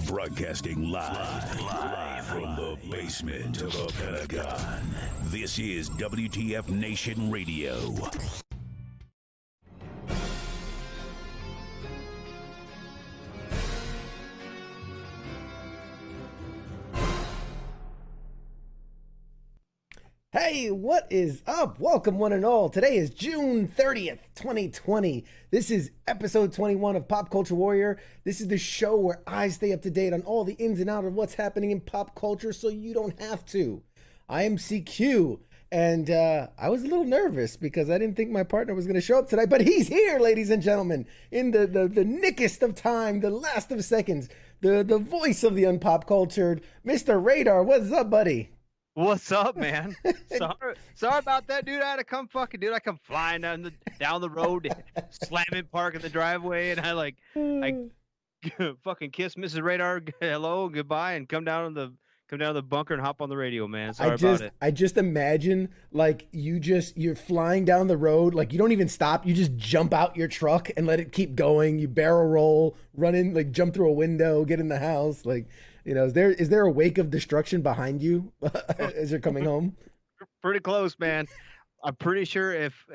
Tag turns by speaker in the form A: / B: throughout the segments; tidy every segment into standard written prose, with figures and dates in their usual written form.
A: Broadcasting live from the basement of the Pentagon. This is WTF Nation Radio.
B: Hey, what is up? Welcome one and all. Today is June 30th, 2020. This is episode 21 of Pop Culture Warrior. This is the show where I stay up to date on all the ins and outs of what's happening in pop culture so you don't have to. I am CQ, and I was a little nervous because I didn't think my partner was going to show up today, but he's here, ladies and gentlemen, in the nickest of time, the last of seconds, the voice of the unpop-cultured, Mr. Radar. What's up, buddy?
C: What's up, man? Sorry about that, dude. I had to come I come flying down the road, slamming park in the driveway, and I fucking kiss Mrs. Radar, hello, goodbye, and come down to the bunker and hop on the radio, man. Sorry about it.
B: I just imagine like you're flying down the road, like you don't even stop, you just jump out your truck and let it keep going. You barrel roll, run in, like jump through a window, get in the house, like. You know, is there a wake of destruction behind you as you're coming home?
C: Pretty close, man. I'm pretty sure if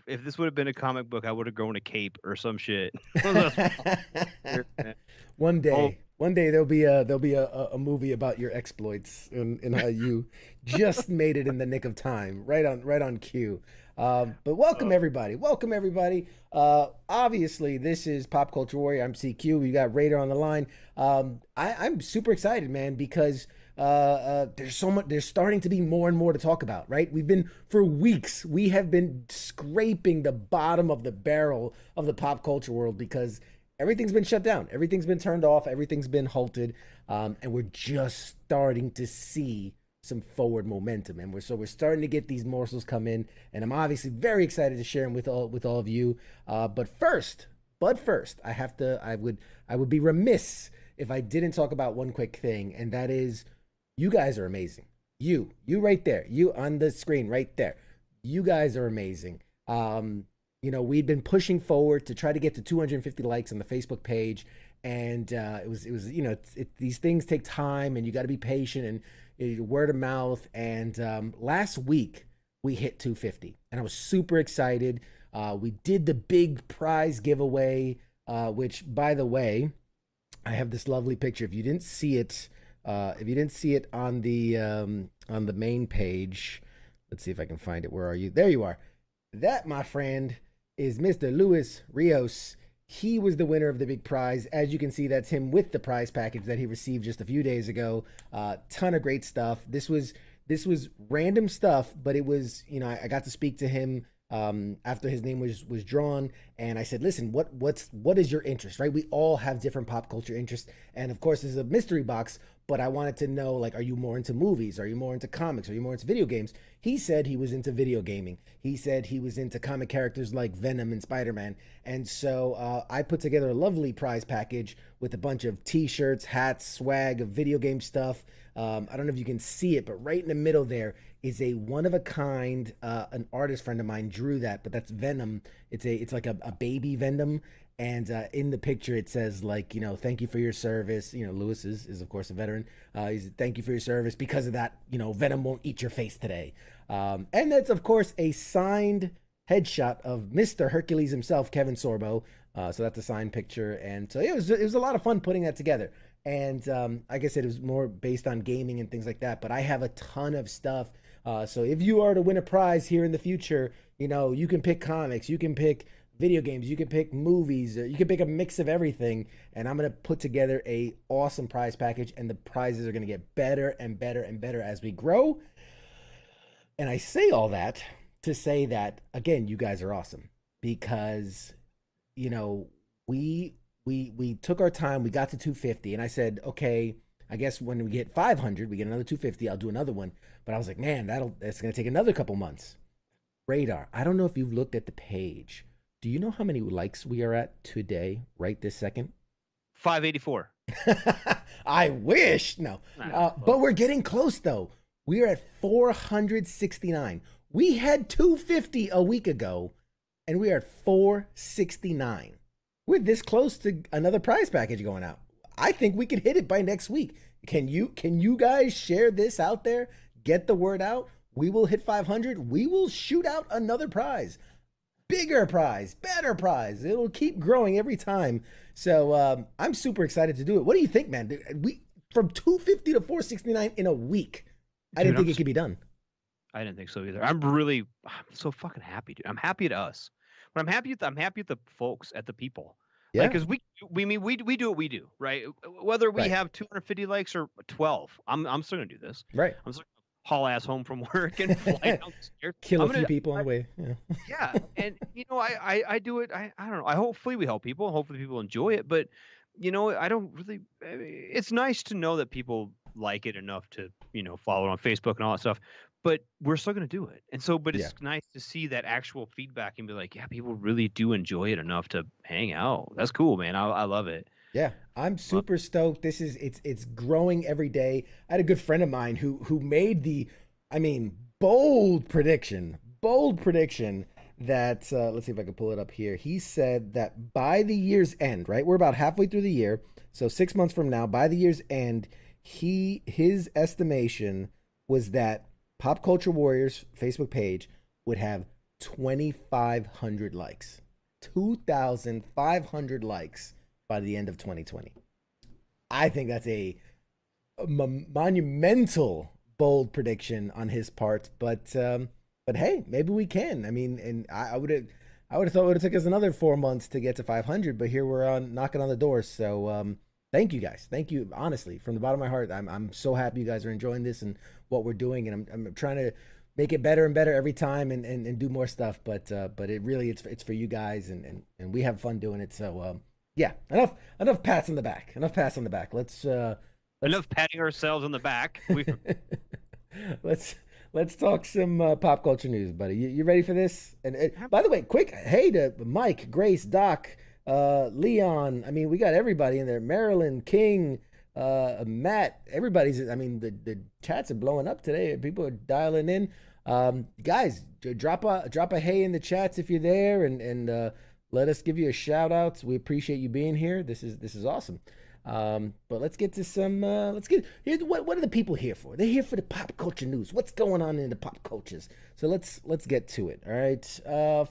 C: this would have been a comic book, I would have grown a cape or some shit.
B: One day there'll be a movie about your exploits and how you just made it in the nick of time, right on cue. But welcome everybody. Obviously, this is Pop Culture Warrior. I'm CQ. We got Radar on the line. I'm super excited, man, because there's so much. There's starting to be more and more to talk about, right? For weeks, we have been scraping the bottom of the barrel of the pop culture world because everything's been shut down. Everything's been turned off. Everything's been halted. And we're just starting to see some forward momentum, and we're starting to get these morsels come in, and I'm obviously very excited to share them with all of you. But first, I would be remiss if I didn't talk about one quick thing, and that is, you guys are amazing. You right there, you on the screen right there. You guys are amazing. You know, we'd been pushing forward to try to get to 250 likes on the Facebook page, and it was you know, these things take time, and you got to be patient and word of mouth. And last week we hit 250, and I was super excited. We did the big prize giveaway, which, by the way, I have this lovely picture. If you didn't see it, on the main page, let's see if I can find it. Where are you? There you are. That, my friend, is Mr. Luis Rios. He was the winner of the big prize. As you can see, that's him with the prize package that he received just a few days ago. Ton of great stuff. This was random stuff, but it was, I got to speak to him after his name was drawn, and I said, listen, what is your interest, right? We all have different pop culture interests, and of course this is a mystery box, but I wanted to know, like, are you more into movies? Are you more into comics? Are you more into video games? He said he was into video gaming. He said he was into comic characters like Venom and Spider-Man. And so I put together a lovely prize package with a bunch of t-shirts, hats, swag, of video game stuff. I don't know if you can see it, but right in the middle there is a one-of-a-kind, an artist friend of mine drew that, but that's Venom. It's like a baby Venom. And in the picture, it says, like, thank you for your service. Lewis is of course a veteran. He's thank you for your service. Because of that, Venom won't eat your face today. And that's, of course, a signed headshot of Mr. Hercules himself, Kevin Sorbo. So that's a signed picture. And so it was a lot of fun putting that together. And like I said, it was more based on gaming and things like that. But I have a ton of stuff. So if you are to win a prize here in the future, you can pick comics, you can pick video games, you can pick movies, you can pick a mix of everything, and I'm going to put together a awesome prize package, and the prizes are going to get better and better and better as we grow. And I say all that to say that, again, you guys are awesome, because we took our time, we got to 250, and I said, okay, I guess when we get 500, we get another 250, I'll do another one. But I was like, man, that's going to take another couple months. Radar, I don't know if you've looked at the page. Do you know how many likes we are at today, right this second?
C: 584.
B: I wish. No. But we're getting close, though. We are at 469. We had 250 a week ago, and we are at 469. We're this close to another prize package going out. I think we could hit it by next week. Can you guys share this out there? Get the word out. We will hit 500. We will shoot out another prize. Bigger prize, better prize. It'll keep growing every time. So I'm super excited to do it. What do you think, man? We from 250 to 469 in a week. I didn't think it could be done.
C: I didn't think so either. I'm so fucking happy, dude. I'm happy at us, but I'm happy at the folks, at the people. Yeah, because we do what we do, right? Whether we have 250 likes or 12, I'm still gonna do this.
B: Right.
C: I'm still haul ass home from work and fly downstairs.
B: Kill a few people on the way. Yeah.
C: Yeah. And I do it. I don't know. Hopefully we help people. Hopefully people enjoy it. But I don't really. It's nice to know that people like it enough to follow it on Facebook and all that stuff. But we're still gonna do it. And so, but it's nice to see that actual feedback and be like, yeah, people really do enjoy it enough to hang out. That's cool, man. I love it.
B: Yeah, I'm super stoked. It's growing every day. I had a good friend of mine who made the, bold prediction that let's see if I can pull it up here. He said that by the year's end, right? We're about halfway through the year, so 6 months from now, by the year's end, his estimation was that Pop Culture Warriors Facebook page would have 2,500 likes, 2,500 likes by the end of 2020. I think that's a monumental, bold prediction on his part, but hey, maybe we can. And I would have thought it would have took us another 4 months to get to 500, but here we're knocking on the door. So thank you guys. Thank you, honestly, from the bottom of my heart. I'm so happy you guys are enjoying this and what we're doing, and I'm trying to make it better and better every time and do more stuff. But it really it's for you guys, and we have fun doing it. So yeah, enough pats on the back. Let's
C: enough patting ourselves on the back.
B: Let's talk some pop culture news, buddy. You ready for this? And by the way, quick hey to Mike, Grace, Doc, Leon. We got everybody in there. Marilyn, King, Matt. Everybody's. The chats are blowing up today. People are dialing in. Guys, drop a hey in the chats if you're there, and let us give you a shout out. We appreciate you being here. This is awesome. But let's get to some. Here's what are the people here for? They're here for the pop culture news. What's going on in the pop cultures? So let's get to it. All right.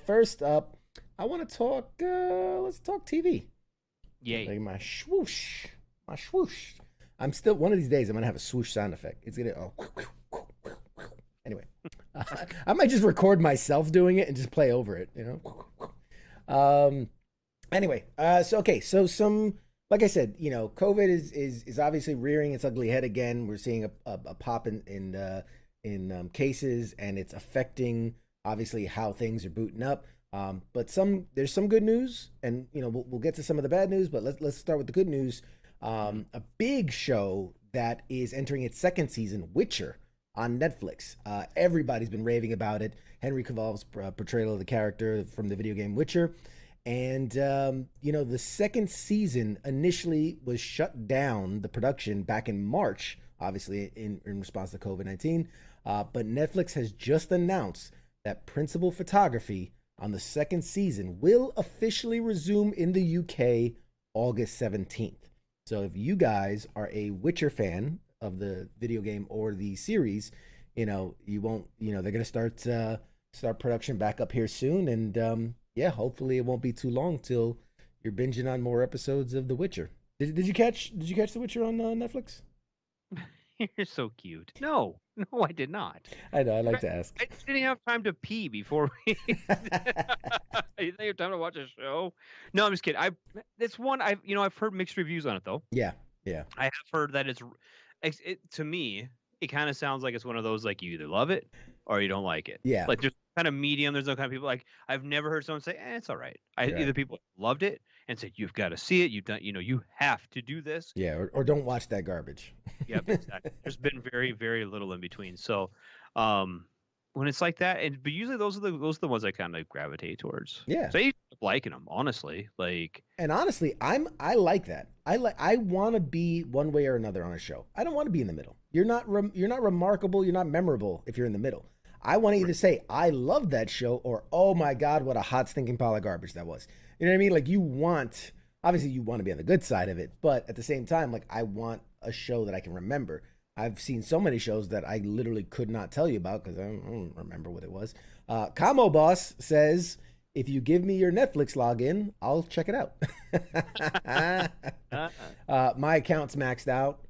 B: First up, I want to talk. Let's talk TV.
C: Yay.
B: Like my swoosh, my swoosh. I'm still one of these days. I'm gonna have a swoosh sound effect. It's gonna. Anyway, I might just record myself doing it and just play over it. Anyway, so some, like I said, COVID is obviously rearing its ugly head again. We're seeing a pop in cases, and it's affecting obviously how things are booting up. But there's some good news, and we'll get to some of the bad news. But let's start with the good news. A big show that is entering its second season, Witcher, on Netflix. Everybody's been raving about it. Henry Cavill's portrayal of the character from the video game Witcher. And, the second season initially was shut down, the production, back in March, obviously in response to COVID-19. But Netflix has just announced that principal photography on the second season will officially resume in the UK August 17th. So if you guys are a Witcher fan of the video game or the series, you won't, they're going to start production back up here soon. And, hopefully it won't be too long till you're binging on more episodes of The Witcher. Did you catch The Witcher on Netflix?
C: You're so cute. No, I did not.
B: I know. I like to ask.
C: I didn't have time to pee before we. You think you have time to watch a show? No, I'm just kidding. I've heard mixed reviews on it though.
B: Yeah.
C: I have heard that to me, it kind of sounds like it's one of those like you either love it or you don't like it.
B: Yeah.
C: Like there's kind of medium. There's no kind of people like I've never heard someone say, it's all right. Either people loved it and said you've got to see it. You've done, you have to do this.
B: Yeah, or don't watch that garbage.
C: Yep, exactly. There's been very, very little in between. So, when it's like that, but usually those are the ones I kind of gravitate towards.
B: Yeah.
C: So I end up liking them, honestly.
B: And honestly, I like that. I want to be one way or another on a show. I don't want to be in the middle. You're not remarkable. You're not memorable if you're in the middle. I want to either say I love that show or oh my god, what a hot stinking pile of garbage that was. You know what I mean? Like obviously you want to be on the good side of it, but at the same time, like I want a show that I can remember. I've seen so many shows that I literally could not tell you about because I don't remember what it was. Camo Boss says, if you give me your Netflix login, I'll check it out. My account's maxed out.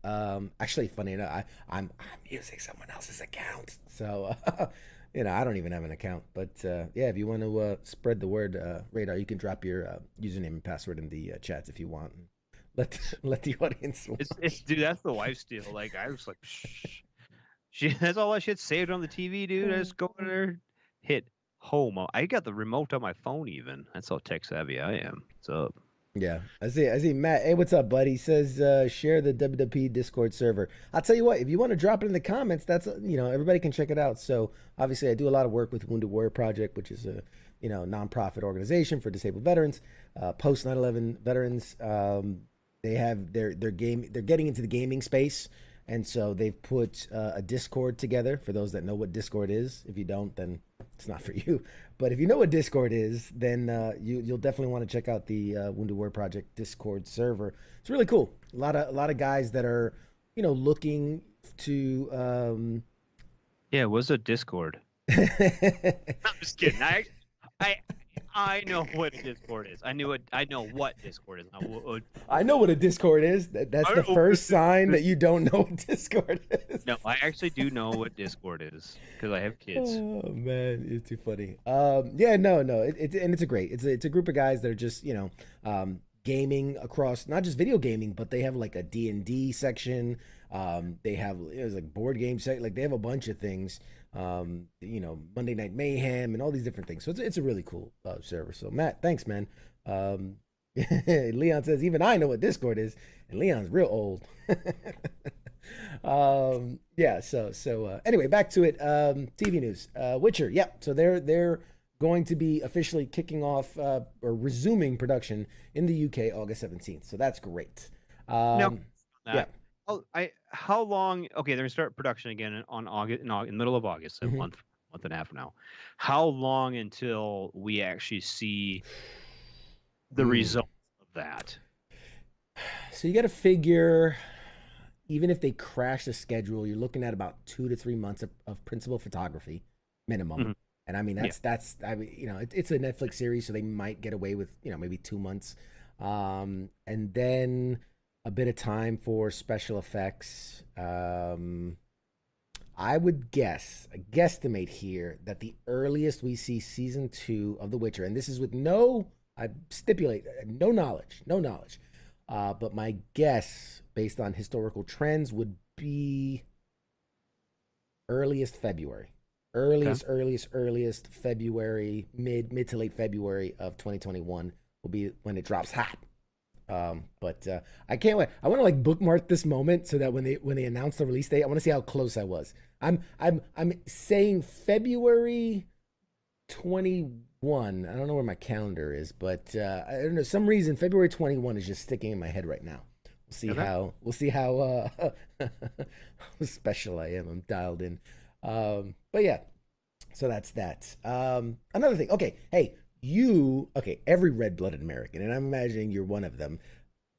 B: Actually, funny enough, I'm using someone else's account. So, I don't even have an account. But if you want to spread the word, Radar, you can drop your username and password in the chats if you want. Let the audience watch.
C: Dude, that's the wife's deal. Like I was like, shh. She has all that shit saved on the TV, dude. I just go in there, hit home. I got the remote on my phone even. That's how tech savvy I am. What's up?
B: Yeah, I see Matt. Hey, what's up, buddy? He says share the WWE Discord server. I'll tell you what, if you want to drop it in the comments, that's everybody can check it out. So obviously I do a lot of work with Wounded Warrior Project, which is a nonprofit organization for disabled veterans, post 9/11 veterans. They're getting into the gaming space, and so they've put a Discord together for those that know what Discord is. If you don't, then it's not for you. But if you know what Discord is, then you'll definitely want to check out the Wounded Warrior Project Discord server. It's really cool. A lot of guys that are looking to.
C: Yeah, what's a Discord? I'm just kidding. I know what a Discord is. I know what Discord is.
B: I know what a Discord is. That's the first sign that you don't know what Discord is.
C: No, I actually do know what Discord is because I have kids.
B: Oh man, it's too funny. It's a group of guys that are just gaming across not just video gaming, but they have like a D&D section. They have like board game section. Like they have a bunch of things. Monday Night Mayhem and all these different things. So it's a really cool server. So Matt, thanks, man. Leon says even I know what Discord is, and Leon's real old. Anyway, back to it. TV news. Witcher. Yeah. So they're going to be officially kicking off or resuming production in the UK August 17th. So that's great.
C: How long? Okay, they're gonna start production again on August, in the middle of August, a month and a half from now. How long until we actually see the results of that?
B: So you got to figure, even if they crash the schedule, you're looking at about 2 to 3 months of principal photography minimum.
C: Mhm.
B: And I mean,
C: Yeah.
B: it's a Netflix series, so they might get away with, maybe 2 months. And then a bit of time for special effects. I would guesstimate here that the earliest we see season 2 of The Witcher, and this is with I stipulate, no knowledge. But my guess, based on historical trends, would be earliest February.
C: Okay.
B: Earliest February, mid to late February of 2021 will be when it drops hot. But I can't wait. I want to like bookmark this moment so that when they announce the release date, I want to see how close I was. I'm saying February 21. I don't know where my calendar is, but I don't know. Some reason February 21 is just sticking in my head right now.
C: Okay.
B: We'll see how how special I am. I'm dialed in. But yeah, so that's that. Another thing. Okay, hey, every red-blooded American, and I'm imagining you're one of them.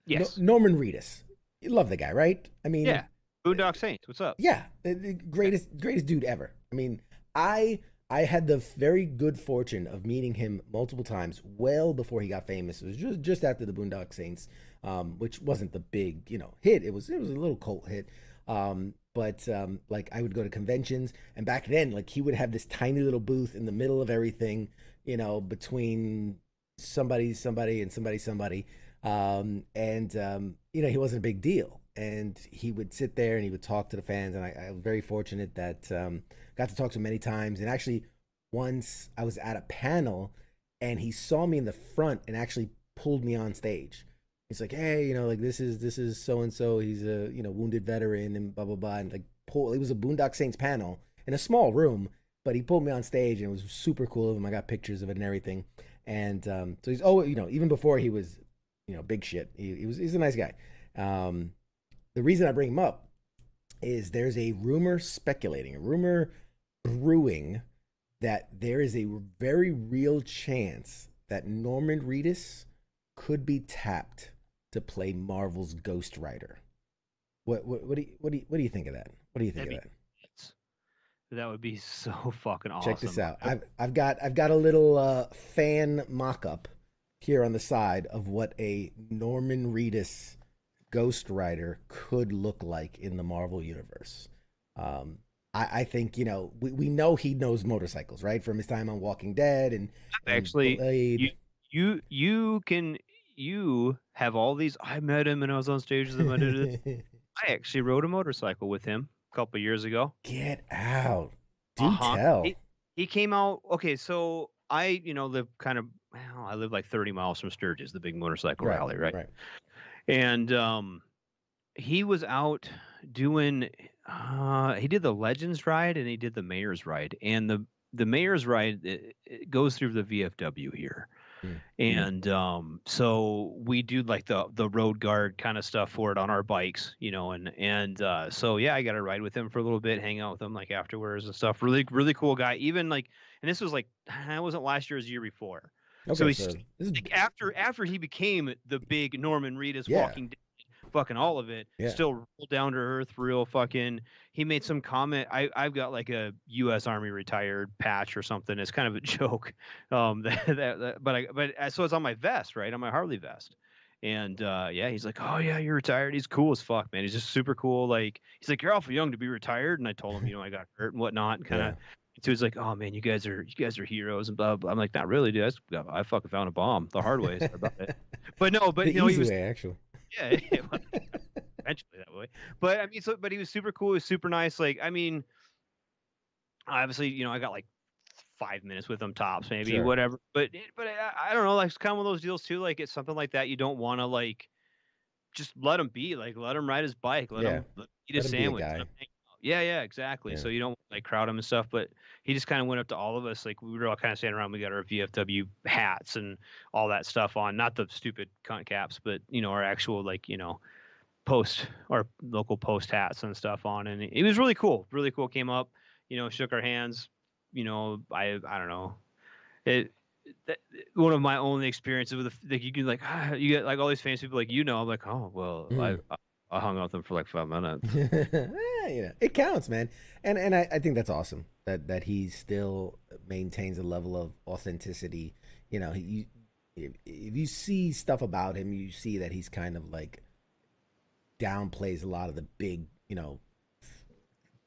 C: Yes.
B: Norman Reedus. You love the guy, right? I mean,
C: Yeah. Boondock Saints. What's up?
B: yeah, the greatest dude ever. I mean, I I had the very good fortune of meeting him multiple times, well before he got famous. It was just after the Boondock Saints, which wasn't the big hit. It was a little cult hit. But like I would go to conventions, and back then, like he would have this tiny little booth in the middle of everything, between somebody, and somebody. And he wasn't a big deal, and he would sit there and he would talk to the fans, and I was very fortunate that got to talk to him many times. And actually, once I was at a panel, and he saw me in the front and actually pulled me on stage. He's like, hey, like this is so and so. He's a wounded veteran and blah blah blah. And like it was a Boondock Saints panel in a small room, but he pulled me on stage and it was super cool of him. I got pictures of it and everything. And so he's even before he was big shit. He's a nice guy. The reason I bring him up is there's a rumor brewing that there is a very real chance that Norman Reedus could be tapped to play Marvel's Ghost Rider. What do you think of that? What do you think
C: That'd
B: of
C: be
B: that?
C: nuts. That would be so fucking
B: Check this
C: awesome.
B: out. I've got a little fan mock-up here on the side of what a Norman Reedus Ghost Rider could look like in the Marvel universe. I think we know he knows motorcycles, right, from his time on Walking Dead and
C: Actually, you
B: Blade.
C: you have all these. I met him and I was on stage with him. I did it. I actually rode a motorcycle with him a couple years ago.
B: Get out. Do
C: Uh-huh.
B: tell.
C: He came out. Okay, so I live kind of. Well, I live like 30 miles from Sturgis, the big motorcycle
B: Right,
C: rally, right?
B: right.
C: And he was out doing. He did the Legends ride and he did the Mayor's ride, and the Mayor's ride it goes through the VFW here.
B: Mm.
C: And so we do like the road guard kind of stuff for it on our bikes, and so yeah, I got to ride with him for a little bit, hang out with him like afterwards and stuff. Really, really cool guy. Even like, and this was like, it wasn't last year, it was the year before. So
B: Okay,
C: he's
B: so this is
C: like after he became the big Norman Reedus
B: yeah,
C: Walking Dead, fucking all of it,
B: yeah.
C: still real down to earth, real fucking. He made some comment. I've got like a U.S. Army retired patch or something. It's kind of a joke. So it's on my vest, right, on my Harley vest. And yeah, he's like, oh yeah, you're retired. He's cool as fuck, man. He's just super cool. Like he's like, you're awful young to be retired. And I told him, I got hurt and whatnot, kind of.
B: Yeah.
C: So he's like, "Oh man, you guys are heroes and blah blah." I'm like, "Not really, dude. I fucking found a bomb the hard way." Sorry about it. But no, but
B: The
C: he
B: easy
C: was
B: way, actually.
C: yeah, well, eventually that way. But I mean, but he was super cool. He was super nice. Like, I mean, obviously, I got like 5 minutes with him tops, maybe
B: Sure.
C: whatever. But I don't know. Like, it's kind of one of those deals too. Like, it's something like that. You don't want to like just let him be. Like, let him ride his bike. Let
B: Yeah.
C: him eat a
B: Let him be a
C: sandwich.
B: guy.
C: Let him hang out. Yeah, exactly.
B: Yeah.
C: So you don't like crowd him and stuff. But he just kind of went up to all of us. Like we were all kind of standing around. We got our VFW hats and all that stuff on. Not the stupid cunt caps, but our actual like post our local post hats and stuff on. And it was really cool. Really cool. Came up. Shook our hands. I don't know. It that, one of my only experiences with like you can like you get like all these famous people like I'm like, oh well,
B: Mm.
C: I hung out with them for like 5 minutes.
B: It counts, man, and I think that's awesome that he still maintains a level of authenticity. If you see stuff about him, you see that he's kind of like downplays a lot of the big,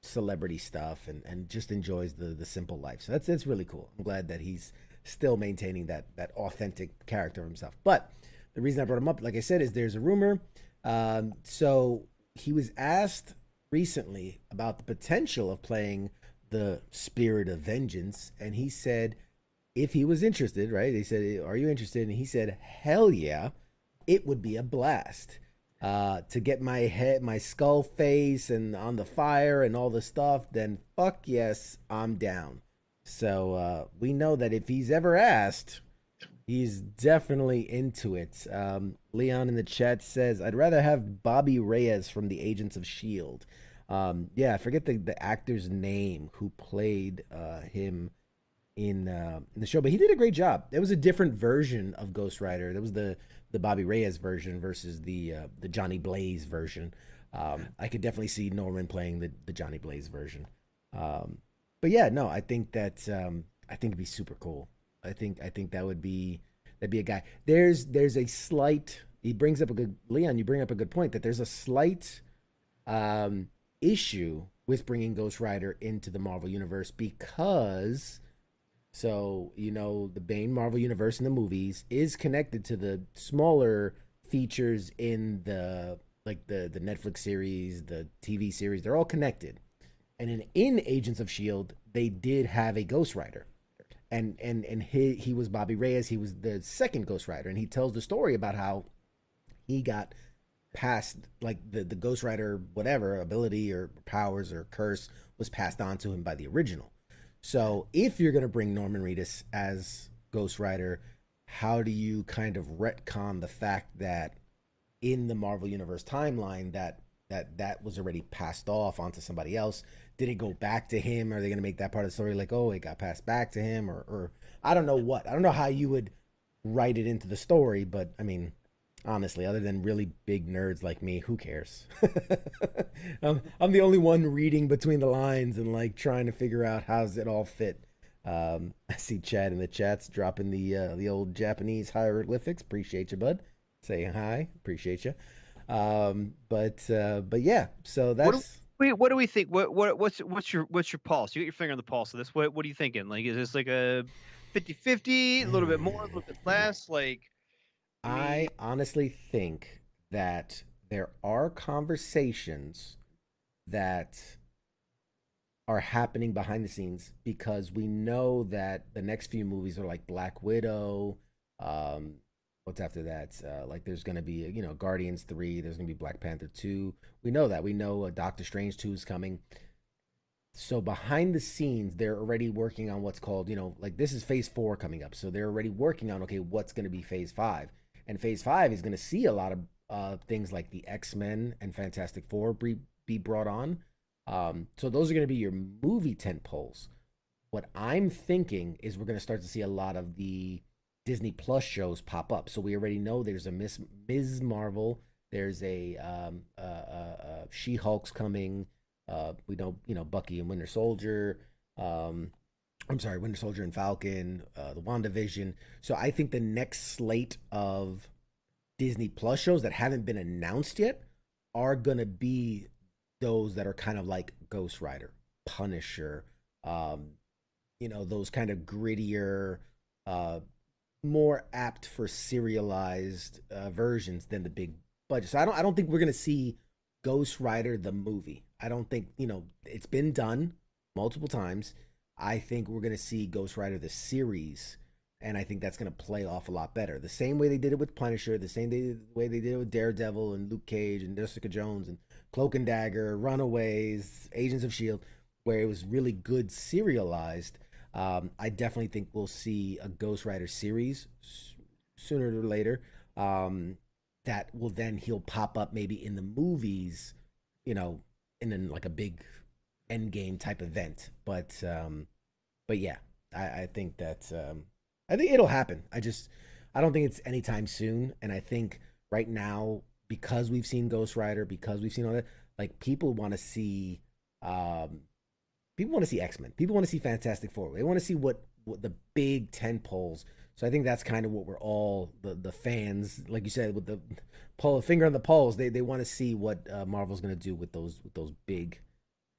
B: celebrity stuff and just enjoys the simple life. So that's really cool. I'm glad that he's still maintaining that authentic character of himself. But the reason I brought him up, like I said, is there's a rumor. So he was asked recently about the potential of playing the Spirit of Vengeance, and he said if he was interested, right? They said, "Are you interested?" And he said, "Hell yeah, it would be a blast." To get my head, my skull face, and on the fire and all the stuff, then fuck yes, I'm down. So we know that if he's ever asked, he's definitely into it. Leon in the chat says, "I'd rather have Bobby Reyes from the Agents of Shield." Yeah, I forget the actor's name who played him in the show, but he did a great job. There was a different version of Ghost Rider. There was the Bobby Reyes version versus the Johnny Blaze version. I could definitely see Norman playing the Johnny Blaze version. But yeah, no, I think that I think it'd be super cool. I think that'd be a guy. There's a slight. He brings up a good Leon. You bring up a good point that there's a slight issue with bringing Ghost Rider into the Marvel universe because the Bane Marvel universe in the movies is connected to the smaller features in the Netflix series, the TV series. They're all connected. And in Agents of Shield, they did have a Ghost Rider. And he was Bobby Reyes. He was the second Ghost Rider, and he tells the story about how he got past like the Ghost Rider whatever ability or powers or curse was passed on to him by the original. So if you're going to bring Norman Reedus as Ghost Rider, how do you kind of retcon the fact that in the Marvel Universe timeline that was already passed off onto somebody else? Did it go back to him? Are they going to make that part of the story like, oh, it got passed back to him? Or I don't know what. I don't know how you would write it into the story, but I mean, honestly, other than really big nerds like me, who cares? I'm the only one reading between the lines and like trying to figure out how's it all fit. I see Chad in the chats dropping the old Japanese hieroglyphics. Appreciate you, bud. Saying hi. Appreciate you. But yeah. So that's.
C: What do we think? What's your pulse? You got your finger on the pulse of this. What are you thinking? Like, is this like a 50-50, a little bit more, a little bit less? Like,
B: I honestly think that there are conversations that are happening behind the scenes because we know that the next few movies are like Black Widow. Um, what's after that? Like there's gonna be Guardians 3. There's gonna be Black Panther 2. We know that. We know Doctor Strange 2 is coming. So behind the scenes, they're already working on what's called, like this is phase 4 coming up. So they're already working on, okay, what's going to be phase 5. And phase 5 is going to see a lot of things like the X-Men and Fantastic Four be brought on. So those are going to be your movie tent poles. What I'm thinking is we're going to start to see a lot of the Disney Plus shows pop up. So we already know there's a Ms. Marvel. There's a She-Hulk's coming. We know, Bucky and Winter Soldier. Winter Soldier and Falcon, the WandaVision. So I think the next slate of Disney Plus shows that haven't been announced yet are gonna be those that are kind of like Ghost Rider, Punisher, those kind of grittier, more apt for serialized versions than the big budget. So I don't think we're gonna see Ghost Rider the movie. I don't think, it's been done multiple times. I think we're going to see Ghost Rider the series, and I think that's going to play off a lot better. The same way they did it with Punisher, the same way they did it with Daredevil and Luke Cage and Jessica Jones and Cloak and Dagger, Runaways, Agents of S.H.I.E.L.D., where it was really good serialized. I definitely think we'll see a Ghost Rider series sooner or later. That will then he'll pop up maybe in the movies, in like a big end game type event. But yeah, I think that I think it'll happen. I don't think it's anytime soon. And I think right now, because we've seen Ghost Rider, because we've seen all that, like um, people want to see X Men. People want to see Fantastic Four. They want to see what the big 10 poles. So I think that's kind of what we're all the fans, like you said, with the pull finger on the pulse. They want to see what Marvel's going to do with those big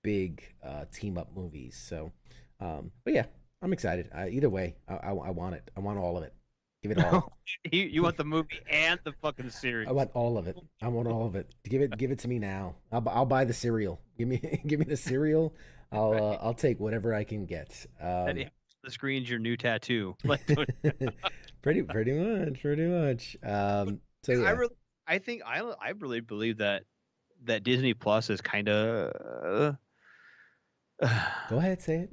B: team up movies. So, but yeah, I'm excited. Either way, I want it. I want all of it. Give it all.
C: You want the movie and the fucking series.
B: I want all of it. I want all of it. Give it to me now. I'll buy the cereal. Give me give me the cereal. I'll take whatever I can get.
C: And the screen's your new tattoo. Like,
B: pretty much. So yeah.
C: I really believe that Disney Plus is kind of.
B: Go ahead, say it.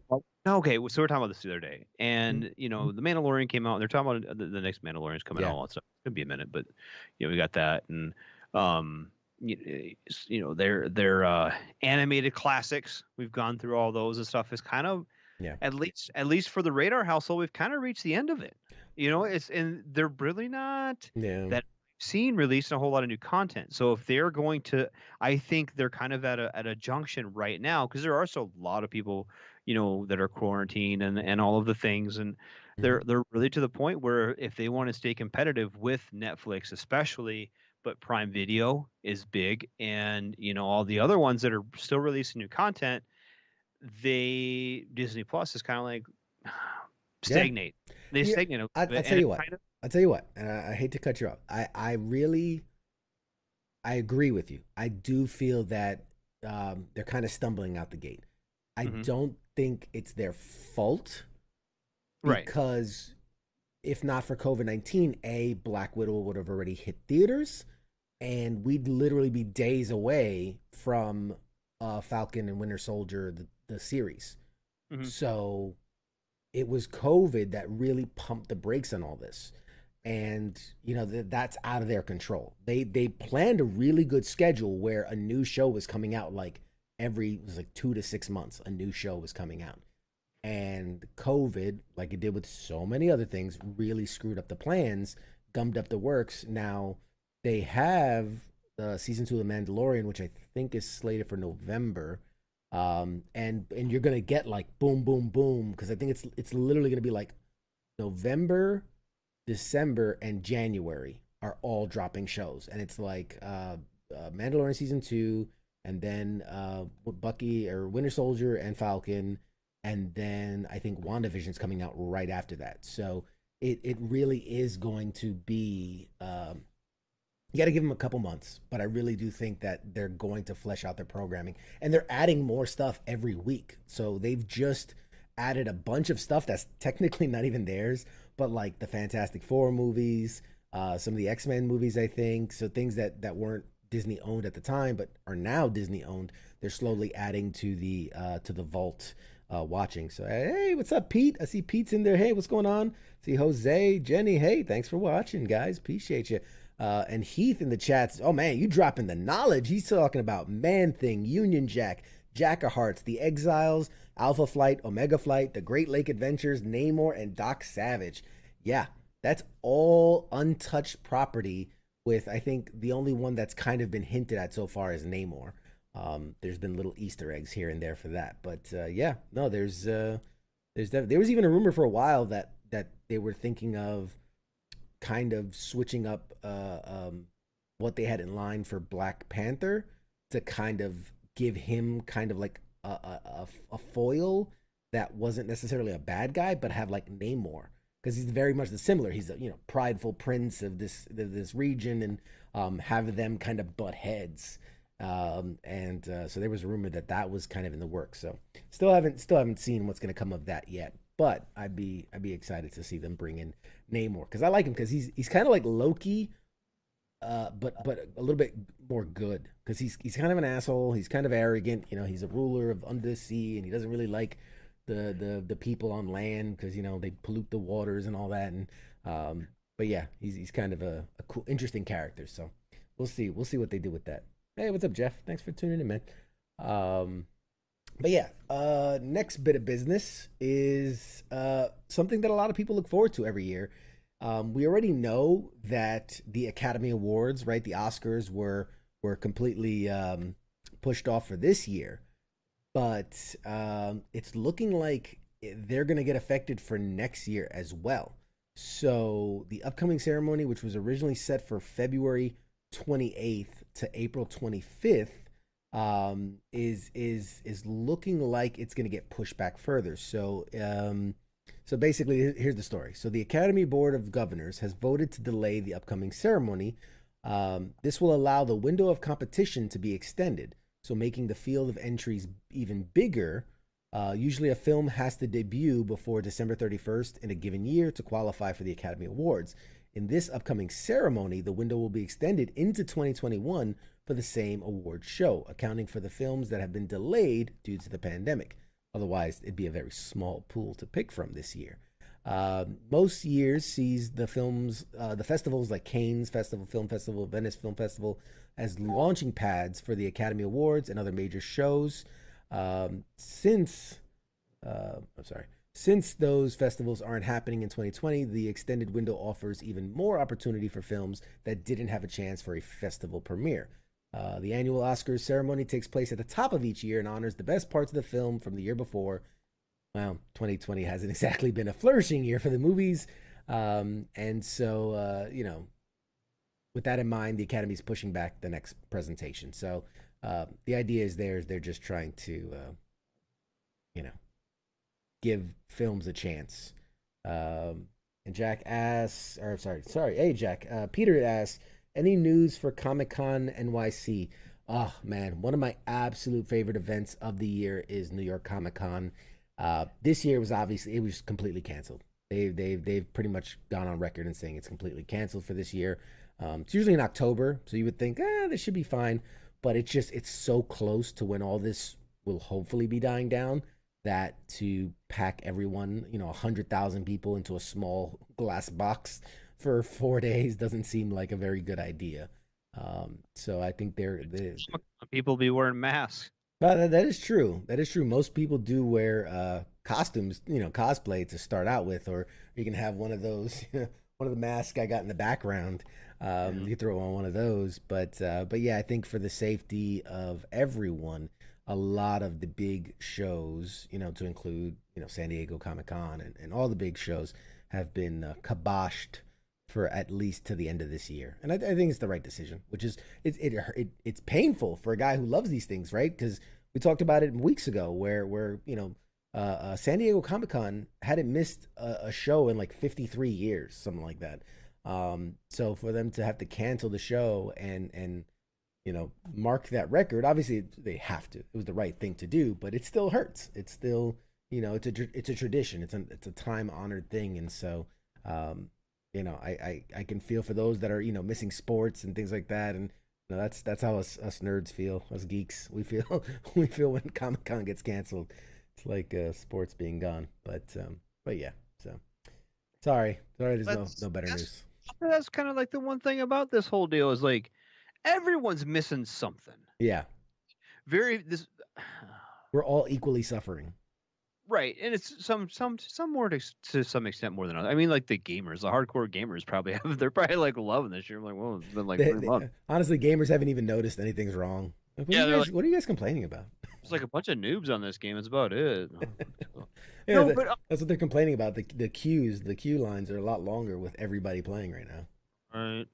C: Okay, so we're talking about this the other day, and the Mandalorian came out, and they're talking about the next Mandalorian's coming out. All that stuff. It's gonna be a minute, but we got that, and their animated classics. We've gone through all those and stuff. Is kind of at least for the Radar household, we've kind of reached the end of it. And they're really not that seen releasing a whole lot of new content. So if they're going to, I think they're kind of at a junction right now, because there are so a lot of people that are quarantined and all of the things, and they're really to the point where if they want to stay competitive with Netflix especially, but Prime Video is big, and all the other ones that are still releasing new content, Disney Plus is kind of like stagnate. They stagnate a little bit.
B: I'll tell you what, and I hate to cut you off. I agree with you. I do feel that they're kind of stumbling out the gate. I don't think it's their fault, because if not for COVID-19, Black Widow would have already hit theaters, and we'd literally be days away from Falcon and Winter Soldier, the series. So it was COVID that really pumped the brakes on all this. And that's out of their control. They planned a really good schedule where a new show was coming out it was like 2 to 6 months. A new show was coming out, and COVID, like it did with so many other things, really screwed up the plans, gummed up the works. Now they have season 2 of The Mandalorian, which I think is slated for November. And you're gonna get like boom, boom, boom, because I think it's literally gonna be like November, December, and January are all dropping shows, and it's like Mandalorian season 2, and then Bucky or Winter Soldier and Falcon, and then I think WandaVision's coming out right after that. So it really is going to be. You got to give them a couple months, but I really do think that they're going to flesh out their programming, and they're adding more stuff every week. So they've just added a bunch of stuff that's technically not even theirs, but like the Fantastic Four movies, some of the X-Men movies, I think. So things that weren't Disney owned at the time, but are now Disney owned. They're slowly adding to the vault, watching. So hey, what's up, Pete? I see Pete's in there. Hey, what's going on? See Jose, Jenny. Hey, thanks for watching, guys. Appreciate you. And Heath in the chats. Oh man, you dropping the knowledge. He's talking about Man Thing, Union Jack, Jack of Hearts, The Exiles, Alpha Flight, Omega Flight, The Great Lake Adventures, Namor, and Doc Savage. Yeah, that's all untouched property, with I think the only one that's kind of been hinted at so far is Namor. There's been little Easter eggs here and there for that, but there was even a rumor for a while that they were thinking of kind of switching up what they had in line for Black Panther to kind of give him kind of like a foil that wasn't necessarily a bad guy, but have like Namor, because he's very much the similar. He's a prideful prince of this region, and have them kind of butt heads. So there was a rumor that was kind of in the works. So still haven't seen what's going to come of that yet. But I'd be excited to see them bring in Namor, because I like him, because he's kind of like Loki, but a little bit more good, because he's kind of an asshole. He's kind of arrogant. He's a ruler of under the sea, and he doesn't really like the people on land, because they pollute the waters and all that. And but yeah, he's kind of a cool, interesting character. So we'll see what they do with that. Hey, what's up, Jeff? Thanks for tuning in, man. But yeah, next bit of business is something that a lot of people look forward to every year. We already know that the Academy Awards, right, the Oscars were completely pushed off for this year, but it's looking like they're going to get affected for next year as well. So the upcoming ceremony, which was originally set for February 28th to April 25th, is looking like it's going to get pushed back further. So basically, here's the story. So the Academy Board of Governors has voted to delay the upcoming ceremony. This will allow the window of competition to be extended, so making the field of entries even bigger. Usually, a film has to debut before December 31st in a given year to qualify for the Academy Awards. In this upcoming ceremony, the window will be extended into 2021 for the same award show, accounting for the films that have been delayed due to the pandemic. Otherwise, it'd be a very small pool to pick from this year. Most years sees the films, the festivals like Cannes Film Festival, Venice Film Festival, as launching pads for the Academy Awards and other major shows. Since I'm sorry, since those festivals aren't happening in 2020, the extended window offers even more opportunity for films that didn't have a chance for a festival premiere. The annual Oscars ceremony takes place at the top of each year and honors the best parts of the film from the year before. Well, 2020 hasn't exactly been a flourishing year for the movies. And so, with that in mind, the Academy's pushing back the next presentation. So the idea is they're just trying to, you know, give films a chance. And Jack asks, or sorry, hey Jack, Peter asks, any news for Comic Con NYC? Oh man, one of my absolute favorite events of the year is New York Comic Con. This year was obviously it was completely canceled. They've pretty much gone on record and saying it's completely canceled for this year. It's usually in October, so you would think this should be fine, but it's so close to when all this will hopefully be dying down that to pack everyone, 100,000 people into a small glass box for 4 days doesn't seem like a very good idea. So I think
C: People be wearing masks.
B: that is true. That is true. Most people do wear costumes, cosplay to start out with, or you can have one of those, one of the masks I got in the background. You can throw on one of those, but yeah, I think for the safety of everyone, a lot of the big shows, to include, San Diego Comic Con and all the big shows have been kiboshed for at least to the end of this year. And I think it's the right decision, which is it's painful for a guy who loves these things, right? Because we talked about it weeks ago where San Diego Comic Con hadn't missed a show in like 53 years, something like that. So for them to have to cancel the show and mark that record, obviously they have to. It was the right thing to do, but it still hurts. It's still, it's a tradition. It's a time honored thing, and so I can feel for those that are missing sports and things like that, and that's how us nerds feel, us geeks. We feel we feel when Comic Con gets canceled. It's like sports being gone, but yeah. So sorry, there's no better news.
C: That's kind of like the one thing about this whole deal is like everyone's missing something.
B: Yeah, we're all equally suffering.
C: Right, and it's some more to some extent more than others. I mean, like the gamers, the hardcore gamers probably they're probably like loving this year. I'm like, well, it's been like 3 months.
B: Honestly, gamers haven't even noticed anything's wrong. What are you guys complaining about?
C: It's like a bunch of noobs on this game. That's about it.
B: Yeah, no, that's what they're complaining about. The queue lines are a lot longer with everybody playing right now.
C: Right.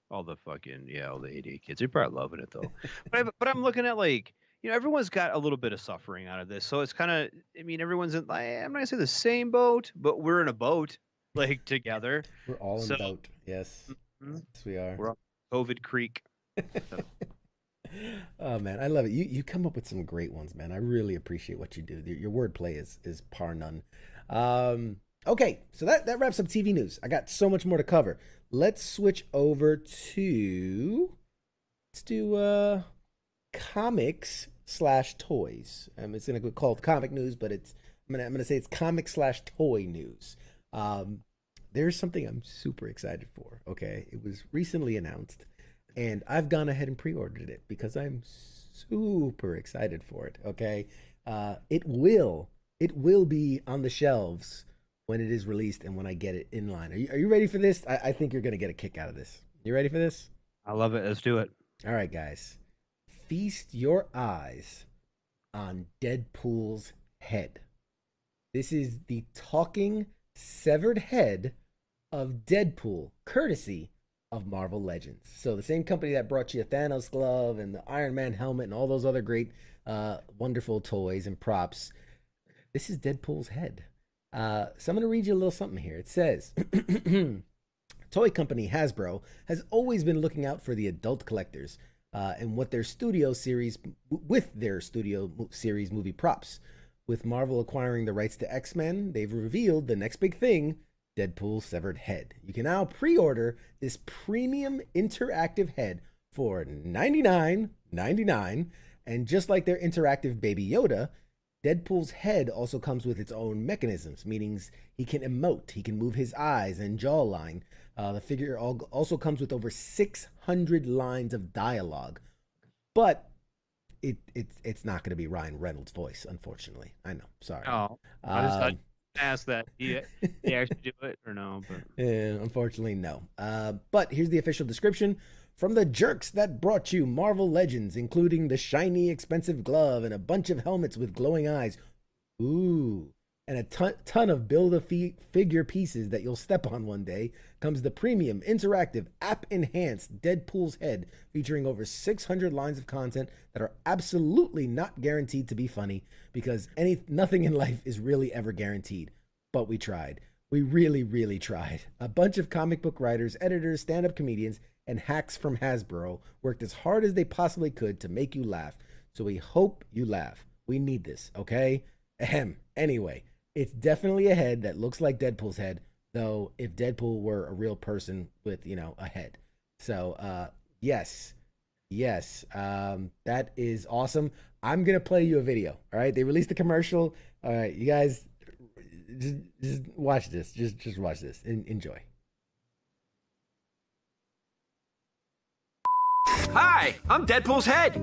C: All the ADA kids. They're probably loving it though. but I'm looking at like, everyone's got a little bit of suffering out of this. So it's kind of, everyone's in, I'm not gonna say the same boat, but we're in a boat like together.
B: We're all in a boat. Yes.
C: Mm-hmm.
B: Yes, we are.
C: We're on COVID Creek.
B: Oh man, I love it. You come up with some great ones, man. I really appreciate what you do. Your wordplay is par none. Okay, so that wraps up TV news. I got so much more to cover. Let's switch over to comics/toys. It's gonna be called comic news, but I'm gonna say it's comic/toy news. There's something I'm super excited for. Okay, it was recently announced, and I've gone ahead and pre-ordered it because I'm super excited for it. Okay, It will be on the shelves when it is released and when I get it in line. Are you ready for this? I think you're gonna get a kick out of this. You ready for this?
C: I love it. Let's do it.
B: All right, guys. Feast your eyes on Deadpool's head. This is the talking severed head of Deadpool, courtesy of Marvel Legends. So the same company that brought you a Thanos glove and the Iron Man helmet and all those other great, wonderful toys and props. This is Deadpool's head. So I'm going to read you a little something here. It says, toy company Hasbro has always been looking out for the adult collectors and with their studio series movie props. With Marvel acquiring the rights to X-Men, they've revealed the next big thing, Deadpool's severed head. You can now pre-order this premium interactive head for $99.99, and just like their interactive Baby Yoda, Deadpool's head also comes with its own mechanisms, meaning he can emote, he can move his eyes and jawline. The figure also comes with over 600 lines of dialogue, but it's not going to be Ryan Reynolds' voice, unfortunately. I know, sorry.
C: Oh, I asked that. He actually do it or no? But
B: unfortunately, no. But here's the official description from the jerks that brought you Marvel Legends, including the shiny, expensive glove and a bunch of helmets with glowing eyes. Ooh. And a ton of build-a-figure pieces that you'll step on one day, comes the premium, interactive, app-enhanced Deadpool's head, featuring over 600 lines of content that are absolutely not guaranteed to be funny, because nothing in life is really ever guaranteed. But we tried. We really, really tried. A bunch of comic book writers, editors, stand-up comedians, and hacks from Hasbro worked as hard as they possibly could to make you laugh. So we hope you laugh. We need this, okay? Ahem. Anyway. It's definitely a head that looks like Deadpool's head, though if Deadpool were a real person with, a head. So, yes, that is awesome. I'm going to play you a video, all right? They released a commercial. All right, you guys, just watch this. Just watch this. Enjoy.
D: Hi, I'm Deadpool's head.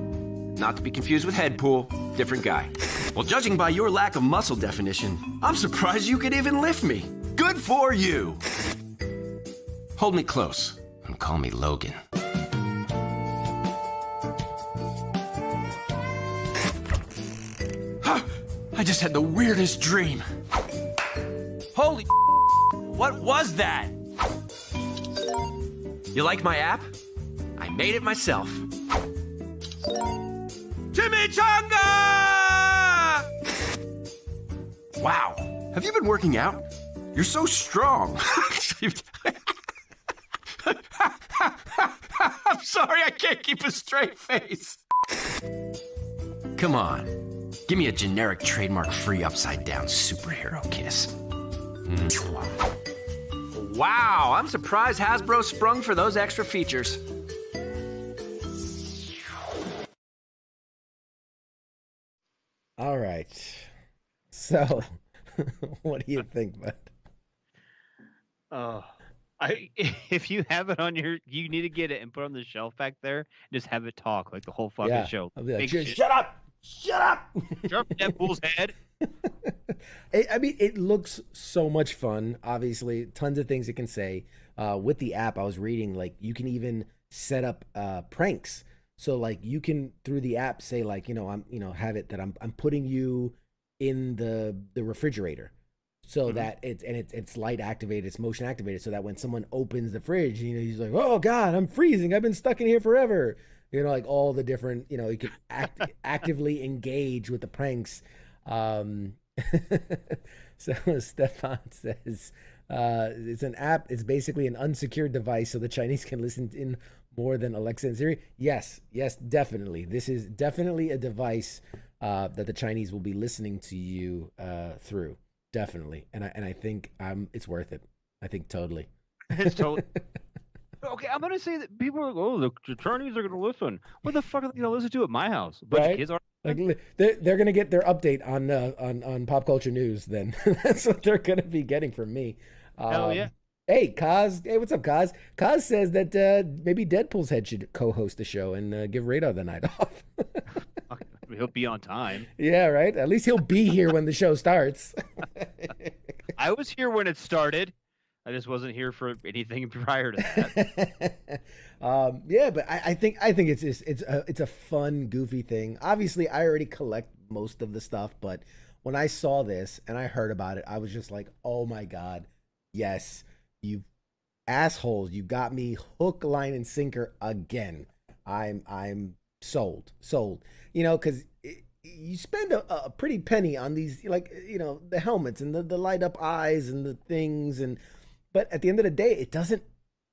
D: Not to be confused with Headpool, different guy. Well, judging by your lack of muscle definition, I'm surprised you could even lift me. Good for you. Hold me close and call me Logan. I just had the weirdest dream. Holy what was that? You like my app? I made it myself. Chimichanga! Wow, have you been working out? You're so strong. I'm sorry, I can't keep a straight face. Come on, give me a generic trademark-free upside-down superhero kiss. Wow, I'm surprised Hasbro sprung for those extra features.
B: All right. So, what do you think, bud?
C: If you have it on you need to get it and put it on the shelf back there. Just have it talk like the whole fucking show.
B: I'll be like, shut up! Shut up!
C: Shut up, Deadpool's head.
B: I mean, it looks so much fun. Obviously, tons of things it can say. With the app, I was reading, like, you can even set up pranks. So, like, you can through the app say, like, have it that I'm putting you in the refrigerator, so that it's light activated, it's motion activated, so that when someone opens the fridge, he's like, oh God, I'm freezing. I've been stuck in here forever. Like all the different, you can actively engage with the pranks. So Stefan says, it's an app. It's basically an unsecured device, so the Chinese can listen in more than Alexa and Siri. Yes, definitely. This is definitely a device that the Chinese will be listening to you through. Definitely. And I think it's worth it. I think totally.
C: It's totally. Okay, I'm gonna say that people are like, oh, the Chinese are gonna listen. What the fuck are they gonna listen to at my house? A bunch of kids are.
B: Like they're gonna get their update on pop culture news. Then that's what they're gonna be getting from me.
C: Hell yeah.
B: Hey, Kaz. Hey, what's up, Kaz? Kaz says that maybe Deadpool's head should co-host the show and give Radar the night off.
C: he'll be on time.
B: Yeah, right. At least he'll be here when the show starts.
C: I was here when it started. I just wasn't here for anything prior to that.
B: Yeah, but I think it's a fun, goofy thing. Obviously, I already collect most of the stuff, but when I saw this and I heard about it, I was just like, oh my god, yes, you assholes, you got me hook, line, and sinker again. I'm sold, sold. You know, because you spend a pretty penny on these, like, you know, the helmets and the light up eyes and the things, and but at the end of the day, it doesn't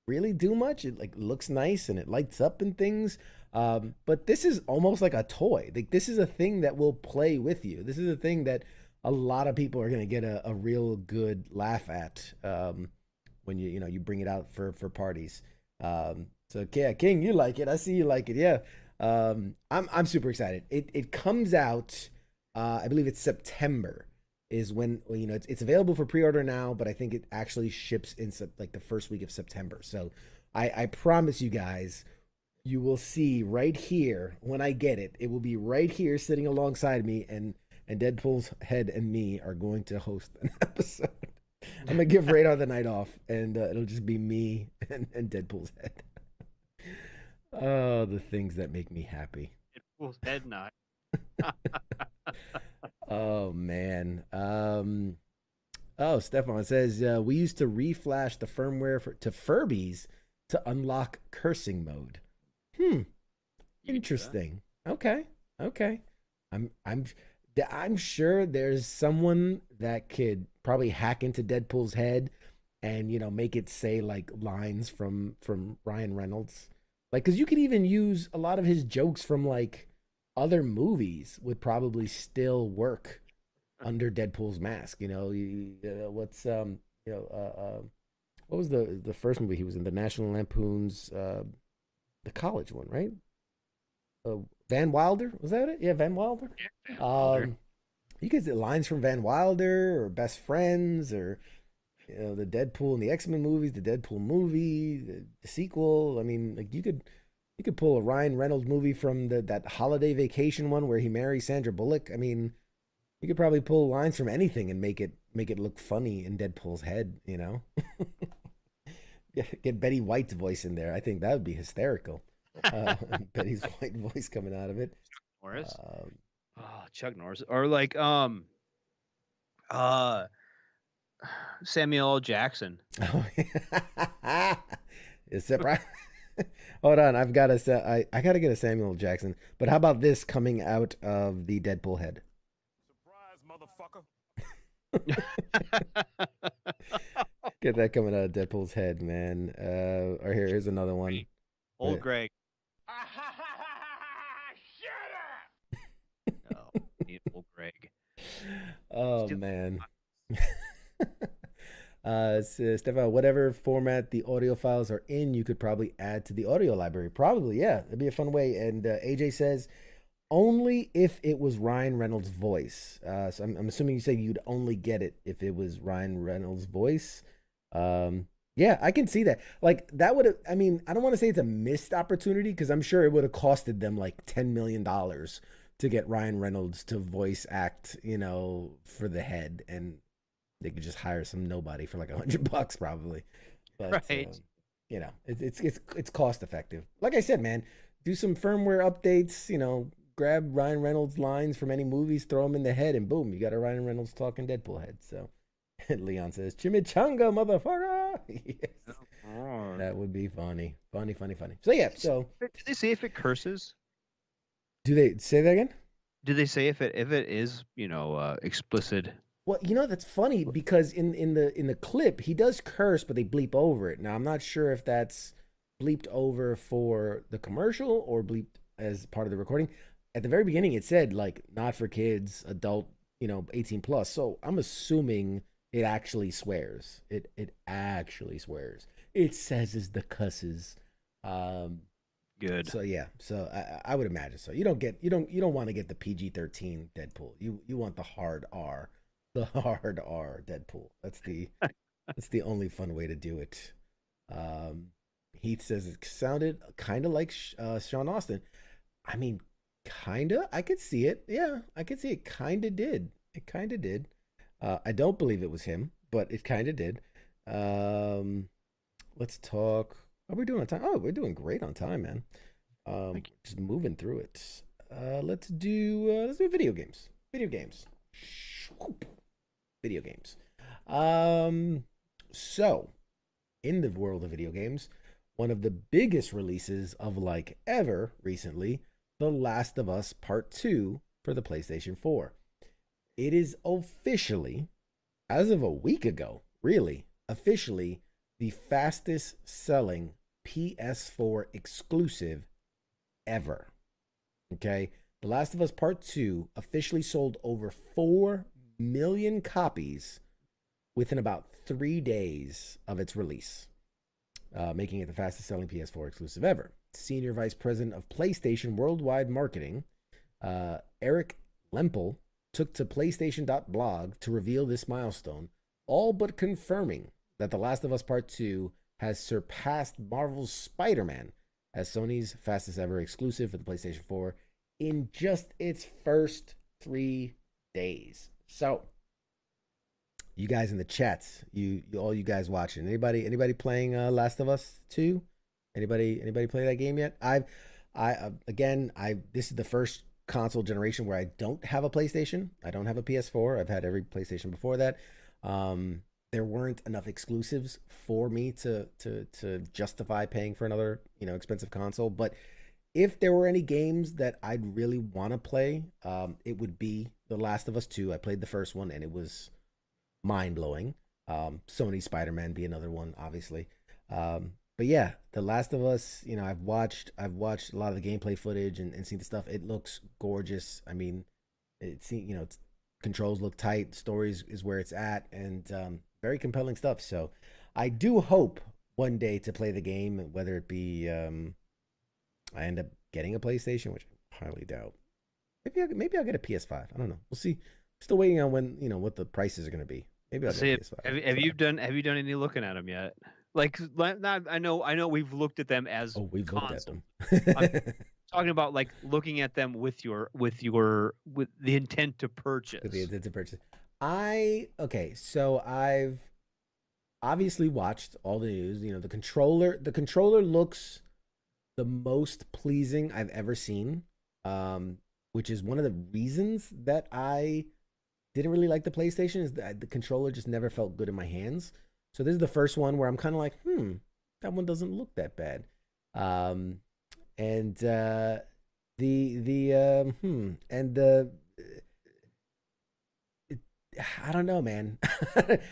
B: really do much. It like looks nice and it lights up and things. But this is almost like a toy. Like this is a thing that will play with you. This is a thing that a lot of people are gonna get a real good laugh at when you bring it out for parties. So yeah, King, you like it. I see you like it. Yeah. I'm super excited. It comes out. I believe it's September is when it's available for pre-order now, but I think it actually ships in like the first week of September. So I promise you guys, you will see right here when I get it. It will be right here sitting alongside me, and Deadpool's head and me are going to host an episode. I'm gonna give Radar the night off, and it'll just be me and Deadpool's head. Oh, the things that make me happy.
C: Deadpool's head not.
B: Oh man. Oh, Stefan says we used to reflash the firmware to Furbies to unlock cursing mode. Interesting. Okay. I'm sure there's someone that could probably hack into Deadpool's head and make it say like lines from Ryan Reynolds. Like, because you could even use a lot of his jokes from like other movies would probably still work under Deadpool's mask. What was the first movie he was in? The National Lampoon's the college one, right? Van Wilder, was that it? Yeah, Van Wilder.
C: Yeah, Van Wilder.
B: You could say lines from Van Wilder or Best Friends or the Deadpool and the X-Men movies, the Deadpool movie, the sequel. I mean, like you could pull a Ryan Reynolds movie from that holiday vacation one where he marries Sandra Bullock. I mean, you could probably pull lines from anything and make it look funny in Deadpool's head. Get Betty White's voice in there. I think that would be hysterical. Betty's White voice coming out of it.
C: Norris. Chuck Norris, or like Samuel L. Jackson.
B: Oh, it's surprise. Hold on, I gotta get a Samuel L. Jackson. But how about this coming out of the Deadpool head?
E: Surprise, motherfucker!
B: Get that coming out of Deadpool's head, man. Or here's another one.
C: Old Greg.
E: Shut up!
C: Oh, old Greg.
B: Oh man. So Stefan, whatever format the audio files are in, you could probably add to the audio library. Probably, yeah. It'd be a fun way. And AJ says, only if it was Ryan Reynolds' voice. So I'm assuming you say you'd only get it if it was Ryan Reynolds' voice. Yeah, I can see that. Like, that would have, I mean, I don't want to say it's a missed opportunity because I'm sure it would have costed them like $10 million to get Ryan Reynolds to voice act, for the head. And they could just hire some nobody for like $100 probably. But,
C: right.
B: It's cost effective. Like I said, man, do some firmware updates, grab Ryan Reynolds lines from any movies, throw them in the head, and boom, you got a Ryan Reynolds talking Deadpool head. So Leon says, chimichanga, motherfucker. Yes.
C: Oh.
B: That would be funny. Funny. So yeah,
C: do they say if it curses?
B: Do they say that again?
C: Do they say if it is, explicit?
B: Well, that's funny because in the clip he does curse, but they bleep over it. Now I'm not sure if that's bleeped over for the commercial or bleeped as part of the recording. At the very beginning, it said like not for kids, adult, 18 plus. So I'm assuming it actually swears. It actually swears. It says is the cusses.
C: Good.
B: So yeah. So I would imagine so. You don't want to get the PG-13 Deadpool. You want the hard R. The hard R Deadpool. That's the only fun way to do it. Heath says it sounded kind of like Sean Austin. I mean, Kinda. I could see it. Yeah, I could see it. Kinda did. It kinda did. I don't believe it was him, but it kinda did. Um, let's talk. How are we doing on time? Oh, we're doing great on time, man. Just moving through it. Let's do video games. Video games. Video games. So in the world of video games, one of the biggest releases of like ever recently, The Last of Us Part 2 for the PlayStation 4. It is officially, as of a week ago, really, officially the fastest selling PS4 exclusive ever. Okay? The Last of Us Part 2 officially sold over 4 million copies within about 3 days of its release, making it the fastest selling PS4 exclusive ever. Senior Vice President of PlayStation Worldwide Marketing, Eric Lempel, took to PlayStation.blog to reveal this milestone, all but confirming that The Last of Us Part 2 has surpassed Marvel's Spider-Man as Sony's fastest ever exclusive for the PlayStation 4 in just its first 3 days. So, you guys in the chats, all you guys watching, anybody playing Last of Us 2? Anybody play that game yet? This is the first console generation where I don't have a PlayStation. I don't have a PS4. I've had every PlayStation before that. There weren't enough exclusives for me to justify paying for another, expensive console. But if there were any games that I'd really want to play, it would be The Last of Us 2. I played the first one and it was mind-blowing. Sony Spider-Man be another one, obviously. But yeah, The Last of Us, I've watched a lot of the gameplay footage and seen the stuff. It looks gorgeous. I mean, it's controls look tight, stories is where it's at, and very compelling stuff. So I do hope one day to play the game, whether it be I end up getting a PlayStation, which I highly doubt. Maybe I'll get a PS5. I don't know. We'll see. Still waiting on when, what the prices are going to be. Maybe I'll get a PS5.
C: Have you done any looking at them yet? Like, I know we've looked at them as
B: we've
C: console.
B: looked at them.
C: I'm talking about like looking at them with the intent to purchase.
B: With the intent to purchase. So I've obviously watched all the news. The controller looks the most pleasing I've ever seen, which is one of the reasons that I didn't really like the PlayStation, is that the controller just never felt good in my hands. So this is the first one where I'm kind of like, that one doesn't look that bad. I don't know, man.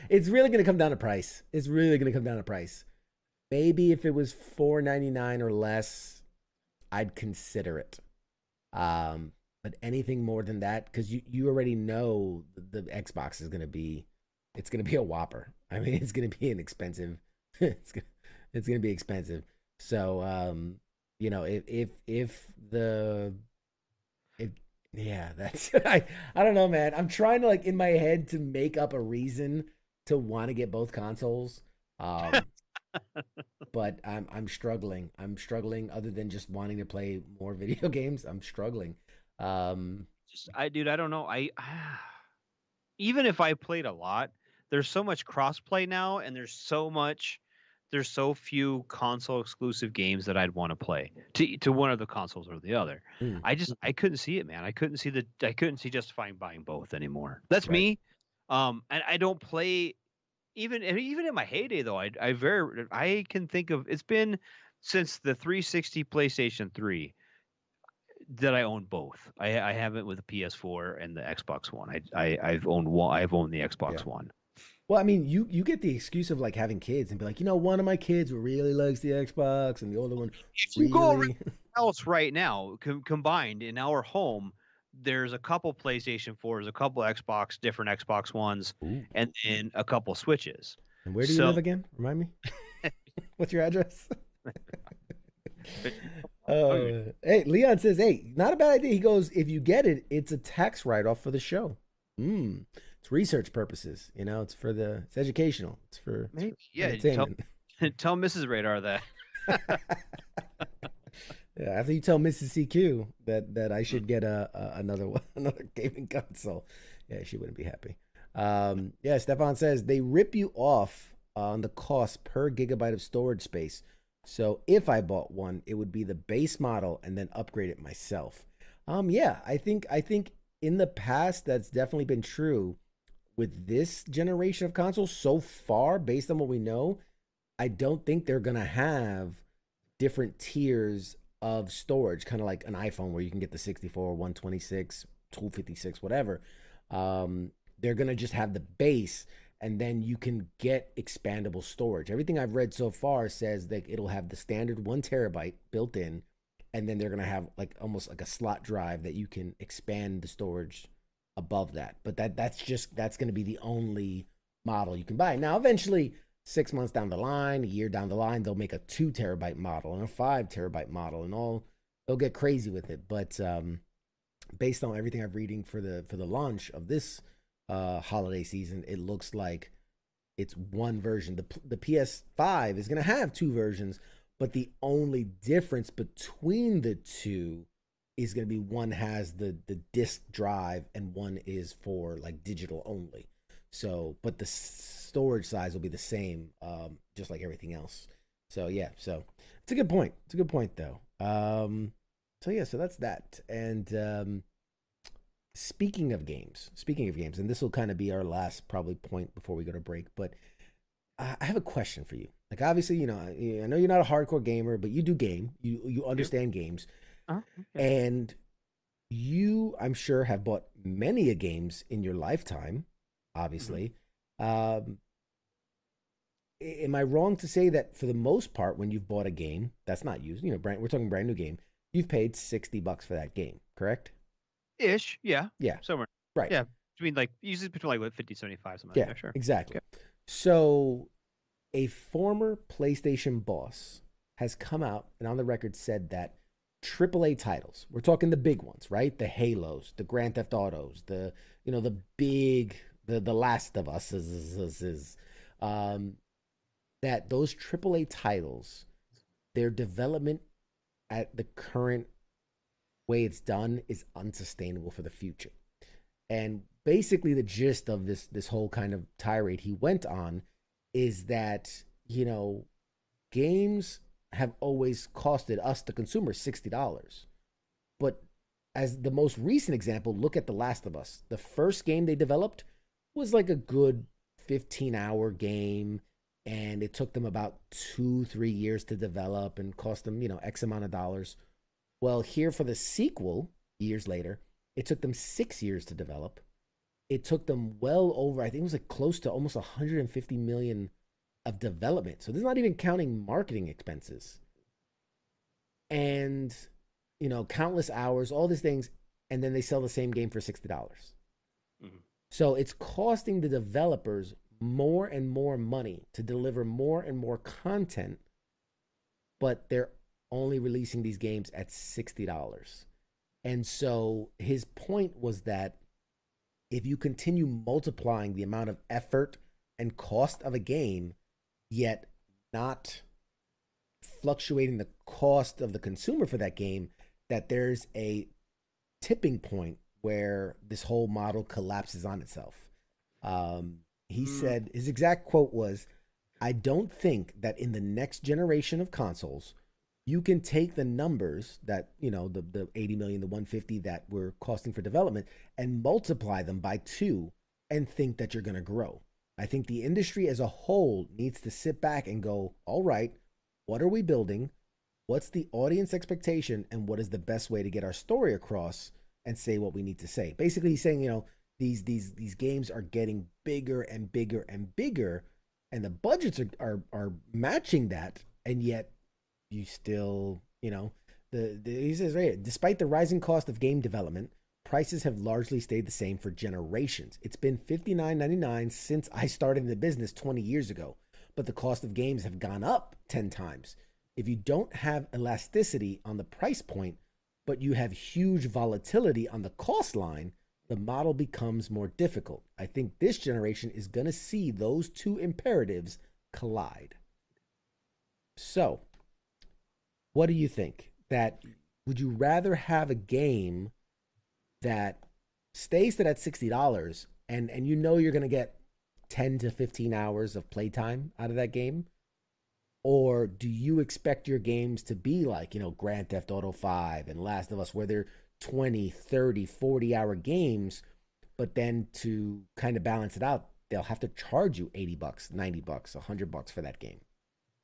B: It's really going to come down to price. Maybe if it was $4.99 or less, I'd consider it. But anything more than that, because you already know the Xbox is going to be, it's going to be a whopper. I mean, it's going to be an expensive, it's going to be expensive. So, that's, I don't know, man. I'm trying to, like, in my head to make up a reason to want to get both consoles. But I'm struggling. Other than just wanting to play more video games, I'm struggling.
C: I don't know. Even if I played a lot, there's so much crossplay now, and there's so few console exclusive games that I'd want to play to one of the consoles or the other. I couldn't see it, man. I couldn't see justifying buying both anymore. That's right. Me. And I don't play even in my heyday though. I can think of, it's been since the 360 PlayStation 3 that I own both. I haven't with the PS4 and the Xbox One. I've owned one. I've owned the Xbox One.
B: Well, I mean, you get the excuse of like having kids and be like, one of my kids really likes the Xbox and the older one.
C: If you go around the house right now, combined in our home, there's a couple PlayStation 4s, a couple different Xbox Ones, and then a couple Switches.
B: And where do you live again? Remind me. What's your address? Hey, Leon says, hey, not a bad idea. He goes, if you get it, it's a tax write-off for the show. It's research purposes, it's it's educational. It's for entertainment.
C: Tell Mrs. Radar that.
B: Yeah, after you tell Mrs. CQ that I should get another one, another gaming console, yeah, she wouldn't be happy. Yeah, Stefan says they rip you off on the cost per gigabyte of storage space. So if I bought one, it would be the base model and then upgrade it myself. Yeah, I think in the past that's definitely been true. With this generation of consoles so far, based on what we know, I don't think they're gonna have different tiers of storage, kind of like an iPhone where you can get the 64, 126, 256, whatever. They're going to just have the base and then you can get expandable storage. Everything I've read so far says that it'll have the standard 1 terabyte built in, and then they're going to have like almost like a slot drive that you can expand the storage above that. But that's going to be the only model you can buy. Now, eventually, 6 months down the line, a year down the line, they'll make a 2 terabyte model and a 5 terabyte model, and all they'll get crazy with it. But based on everything I'm reading for the launch of this holiday season, it looks like it's one version. The PS5 is going to have two versions, but the only difference between the two is going to be one has the disk drive and one is for like digital only. So, but the storage size will be the same, just like everything else. So yeah, so it's a good point. It's a good point though. So yeah, so that's that. And speaking of games, and this will kind of be our last probably point before we go to break. But I have a question for you. Like obviously, you know, I know you're not a hardcore gamer, but you do game. You understand games,
C: Okay.
B: and you, I'm sure, have bought many a games in your lifetime. Obviously, am I wrong to say that for the most part, when you've bought a game that's not used, you know, we're talking brand new game, you've paid $60 for that game, correct?
C: Ish, yeah.
B: Yeah,
C: Somewhere.
B: right.
C: Yeah. Between like usually between like what 50, 75, something like
B: Yeah,
C: that. Sure.
B: exactly.
C: Okay.
B: So, a former PlayStation boss has come out and on the record said that AAA titles, we're talking the big ones, right? The Halos, the Grand Theft Autos, the the big, the Last of Us um, that those AAA titles, their development at the current way it's done is unsustainable for the future. And basically, the gist of this whole kind of tirade he went on is that games have always costed us, the consumer, $60. But as the most recent example, look at The Last of Us. The first game they developed was like a good 15-hour game, and it took them about 2-3 years to develop and cost them X amount of dollars. Well, here for the sequel, years later, it took them 6 years to develop. It took them well over, I think it was like close to almost 150 million of development. So this is not even counting marketing expenses. And, countless hours, all these things, and then they sell the same game for $60.
C: Mhm.
B: So it's costing the developers more and more money to deliver more and more content, but they're only releasing these games at $60. And so his point was that if you continue multiplying the amount of effort and cost of a game, yet not fluctuating the cost of the consumer for that game, that there's a tipping point where this whole model collapses on itself. He said, his exact quote was, "I don't think that in the next generation of consoles, you can take the numbers that, the 80 million, the 150 that were costing for development and multiply them by 2 and think that you're going to grow. I think the industry as a whole needs to sit back and go, all right, what are we building? What's the audience expectation? And what is the best way to get our story across and say what we need to say?" Basically, he's saying, these games are getting bigger and bigger and bigger, and the budgets are matching that, and yet you still, he says right, despite the rising cost of game development, prices have largely stayed the same for generations. It's been $59.99 since I started in the business 20 years ago, but the cost of games have gone up 10 times. If you don't have elasticity on the price point, but you have huge volatility on the cost line, the model becomes more difficult. I think this generation is going to see those two imperatives collide. So, what do you think? that would you rather have a game that stays to that $60 and you know you're going to get 10 to 15 hours of playtime out of that game? Or do you expect your games to be like, Grand Theft Auto 5 and Last of Us, where they're 20, 30, 40-hour games, but then to kind of balance it out, they'll have to charge you $80, $90, $100 for that game?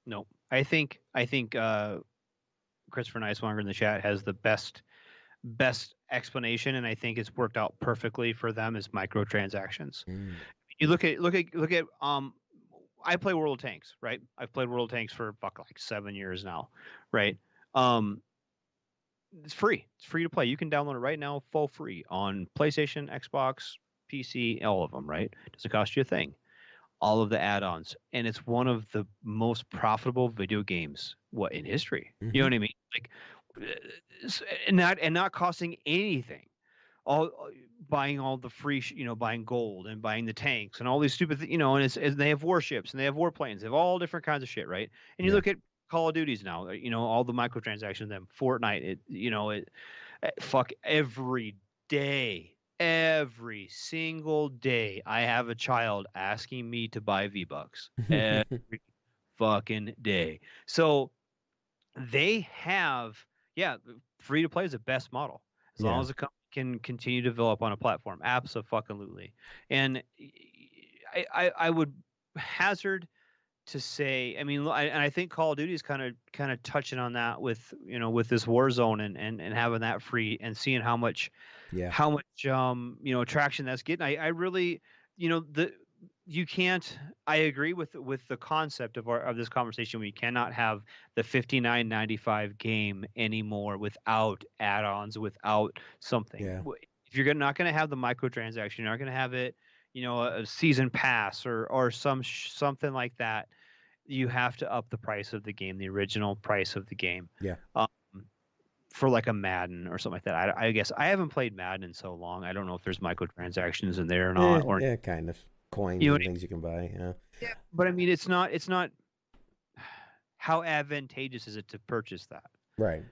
C: No, I think Christopher Nicewanger in the chat has the best explanation, and I think it's worked out perfectly for them is microtransactions. You look at I play World of Tanks, right? I've played World of Tanks for like 7 years now, right? It's free. It's free to play. You can download it right now, full free on PlayStation, Xbox, PC, all of them, right? Doesn't cost you a thing. All of the add-ons, and it's one of the most profitable video games in history. Mm-hmm. You know what I mean? Like, and not costing anything. All buying all the free, buying gold and buying the tanks and all these stupid, and they have warships and they have warplanes, they have all different kinds of shit, right? And you look at Call of Duties now, all the microtransactions, them Fortnite, fuck every day. Every single day, I have a child asking me to buy V-Bucks every fucking day. So they have, free to play is the best model as long as the company can continue to develop on a platform. Absolutely. And I would hazard to say, I think Call of Duty is kind of touching on that with this Warzone and having that free and seeing how much traction that's getting. I really, you can't. I agree with the concept of this conversation. We cannot have the $59.95 game anymore without add-ons, without something. Yeah. If you're not going to have the microtransaction, you're not going to have it, a season pass or something like that. You have to up the price of the game, the original price of the game. Yeah. For like a Madden or something like that. I guess I haven't played Madden in so long. I don't know if there's microtransactions in there or not.
B: Yeah, kind of coins and things you can buy. Yeah.
C: Yeah, but it's not. How advantageous is it to purchase that?
B: Right.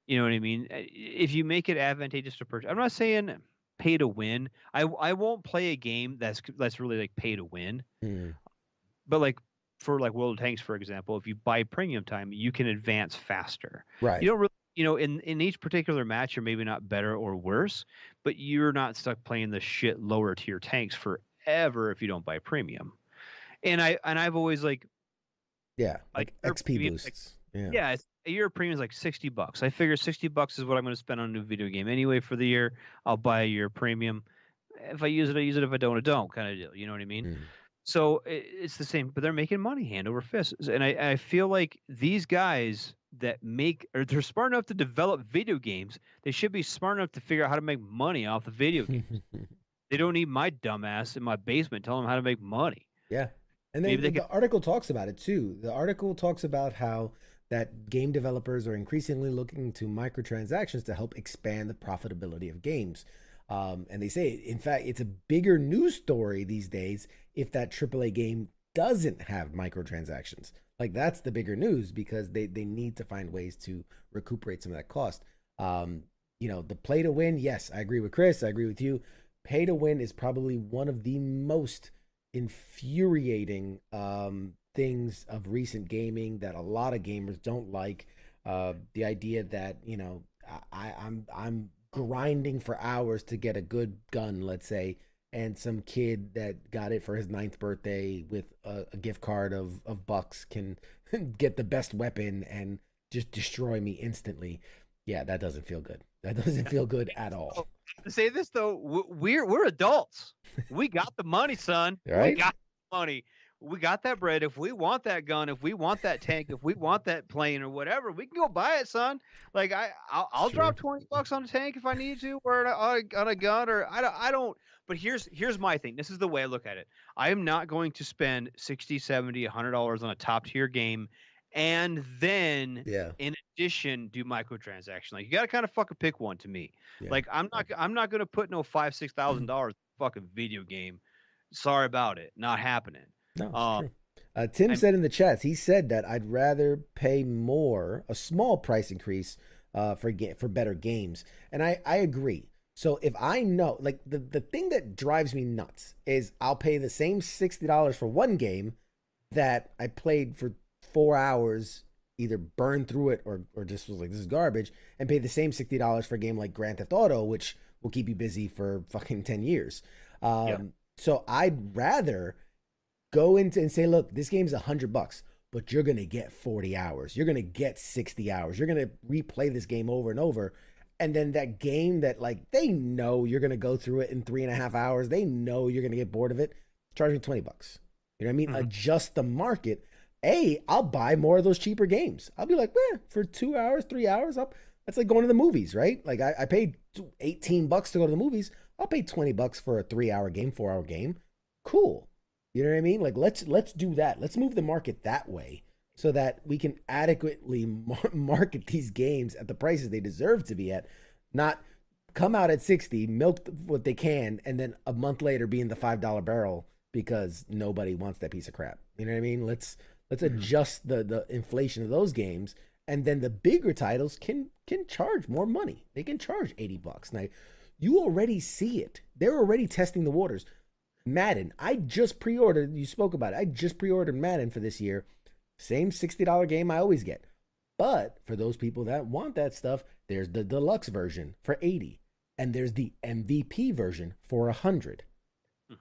C: You know what I mean? If you make it advantageous to purchase, I'm not saying pay to win. I won't play a game that's really like pay to win. But like for like World of Tanks, for example, if you buy premium time, you can advance faster.
B: Right.
C: You don't really, in each particular match, you're maybe not better or worse, but you're not stuck playing the shit lower tier tanks forever if you don't buy premium. And I've always like
B: XP boosts.
C: A year premium is like $60. I figure $60 is what I'm going to spend on a new video game anyway for the year. I'll buy a year premium. If I use it, I use it. If I don't, I don't, kind of deal. You know what I mean? So it's the same, but they're making money hand over fist. And I feel like these guys that they're smart enough to develop video games. They should be smart enough to figure out how to make money off the video games. They don't need my dumbass in my basement telling them how to make money.
B: Yeah. And then the article talks about it too. The article talks about how that game developers are increasingly looking to microtransactions to help expand the profitability of games. And they say, in fact, it's a bigger news story these days if that AAA game doesn't have microtransactions. Like, that's the bigger news because they need to find ways to recuperate some of that cost. The play to win, yes, I agree with Chris. I agree with you. Pay to win is probably one of the most infuriating things of recent gaming that a lot of gamers don't like. The idea that, I'm grinding for hours to get a good gun, let's say, and some kid that got it for his 9th birthday with a gift card of bucks can get the best weapon and just destroy me instantly. Yeah, that doesn't feel good. That doesn't feel good at all.
C: To say this though, we're adults. We got the money, son.
B: Right?
C: We got the money. We got that bread. If we want that gun, if we want that tank, if we want that plane or whatever, we can go buy it, son. Like I'll drop $20 on a tank if I need to, or on a gun, or I don't. But here's my thing. This is the way I look at it. I am not going to spend $60, $70, $100 on a top tier game, and then in addition do microtransaction. Like, you got to kind of fucking pick one to me. Yeah. Like I'm not going to put no $5,000-$6,000 fucking video game. Sorry about it. Not happening.
B: No, Tim said in the chats, he said that I'd rather pay more, a small price increase, for better games. And I agree. So if I know, like the thing that drives me nuts is I'll pay the same $60 for one game that I played for 4 hours, either burned through it or just was like, this is garbage, and pay the same $60 for a game like Grand Theft Auto, which will keep you busy for fucking 10 years. So I'd rather go into and say, look, this game's $100, but you're going to get 40 hours. You're going to get 60 hours. You're going to replay this game over and over. And then that game that, like, they know you're going to go through it in 3.5 hours. They know you're going to get bored of it. Charge me $20. You know what I mean? Mm-hmm. Adjust the market. I'll buy more of those cheaper games. I'll be like, for 2 hours, 3 hours, that's like going to the movies, right? Like I paid $18 to go to the movies. I'll pay $20 for a 3-hour game, 4-hour game. Cool. You know what I mean? Like let's do that. Let's move the market that way so that we can adequately market these games at the prices they deserve to be at, not come out at 60, milk what they can, and then a month later be in the $5 barrel because nobody wants that piece of crap. You know what I mean? Let's adjust the inflation of those games, and then the bigger titles can charge more money. They can charge $80. Now, you already see it. They're already testing the waters. Madden, I just pre-ordered, you spoke about it, I just pre-ordered Madden for this year. Same $60 game I always get. But for those people that want that stuff, there's the deluxe version for $80. And there's the MVP version for $100.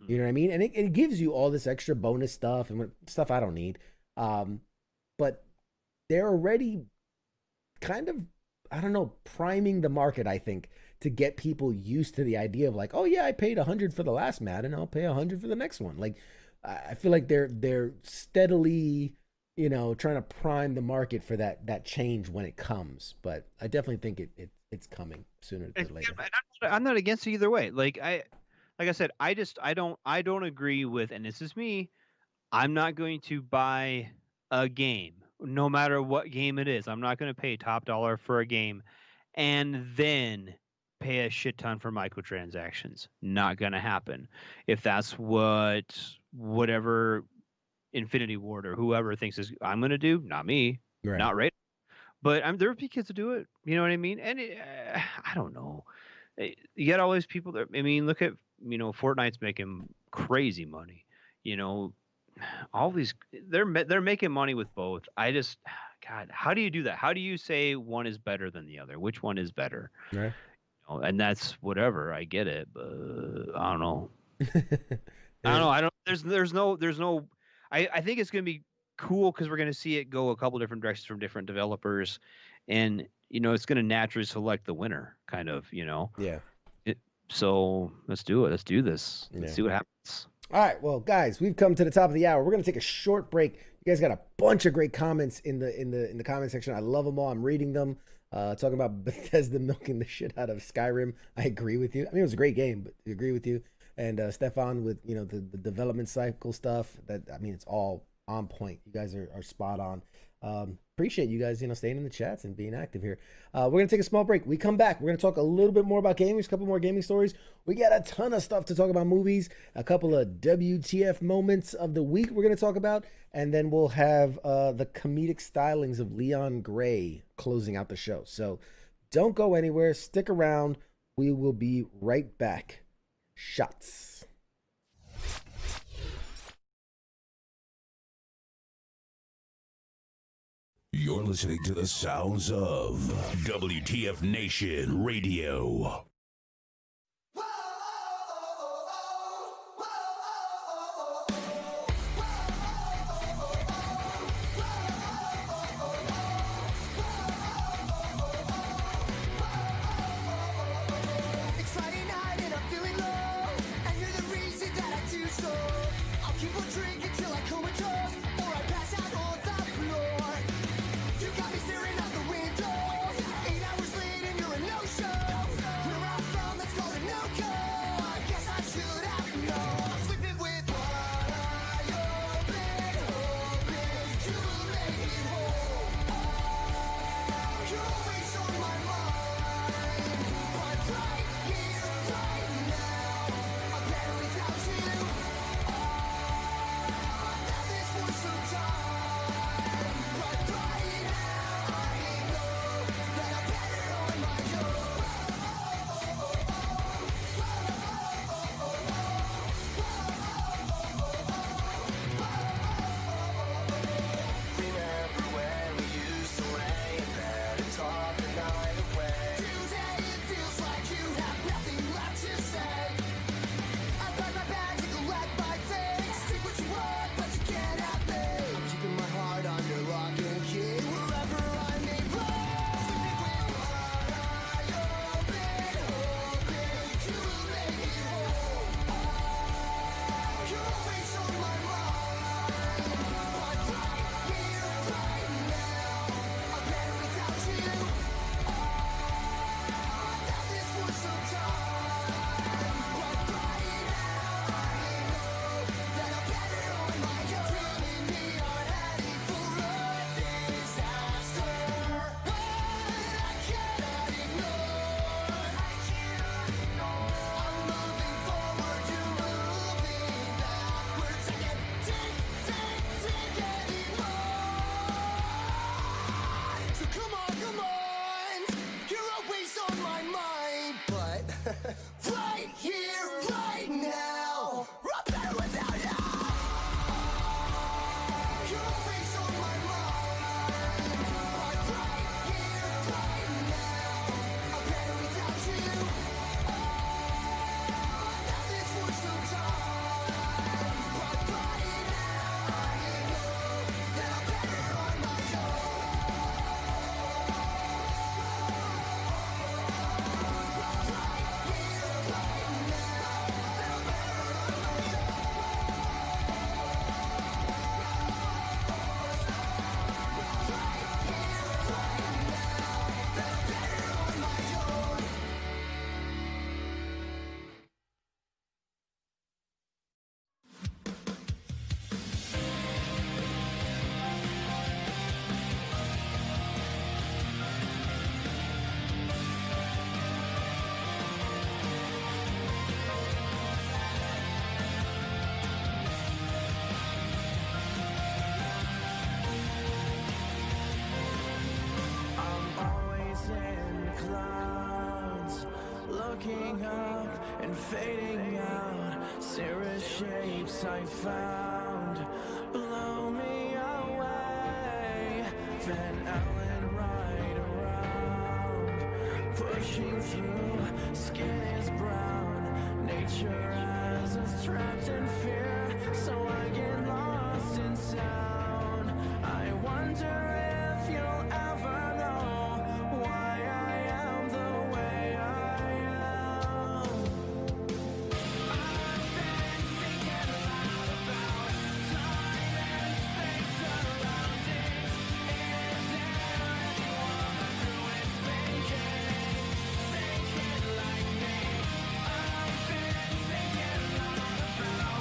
B: You know what I mean? And it gives you all this extra bonus stuff and stuff I don't need. But they're already kind of, I don't know, priming the market, I think, to get people used to the idea of like, oh yeah, I paid $100 for the last Madden, I'll pay $100 for the next one. Like, I feel like they're steadily, trying to prime the market for that change when it comes. But I definitely think it's coming sooner than later.
C: I'm not against it either way. Like I said, I don't agree with, and this is me, I'm not going to buy a game, no matter what game it is. I'm not going to pay top dollar for a game and then pay a shit ton for microtransactions. Not going to happen. If that's whatever Infinity Ward or whoever thinks is I'm going to do, not me, right. Not right. But there would be kids to do it. You know what I mean? And I don't know. You get all these people that, I mean, look at, Fortnite's making crazy money. All these, they're making money with both. God, how do you do that? How do you say one is better than the other? Which one is better? Right. And that's whatever. I get it, but I don't know. I don't know. There's no. I think it's going to be cool because we're going to see it go a couple different directions from different developers, and it's going to naturally select the winner, kind of.
B: Yeah.
C: So let's do it. Let's do this. Let's see what happens.
B: All right, well, guys, we've come to the top of the hour. We're going to take a short break. You guys got a bunch of great comments in the comment section. I love them all. I'm reading them. Talking about Bethesda milking the shit out of Skyrim. I agree with you. I mean, it was a great game, but I agree with you. And Stefan with the development cycle stuff. It's all on point. You guys are spot on. Appreciate you guys, staying in the chats and being active here. We're going to take a small break. We come back. We're going to talk a little bit more about gaming, a couple more gaming stories. We got a ton of stuff to talk about, movies, a couple of WTF moments of the week we're going to talk about, and then we'll have the comedic stylings of Leon Gray closing out the show. So don't go anywhere. Stick around. We will be right back. Shots.
A: You're listening to the sounds of WTF Nation Radio.
F: You got me staring out the window. 8 hours later, you're a no-show. Looking up and fading out, cirrus shapes I found blow me away. Van Allen right around, pushing through. Skin is brown, nature has us trapped in fear, so I get lost in sound. I wonder if you'll ever know why I am the way I am. I've been thinking a lot about time and space surroundings. Is there anyone who is thinking like me? I've been thinking a lot about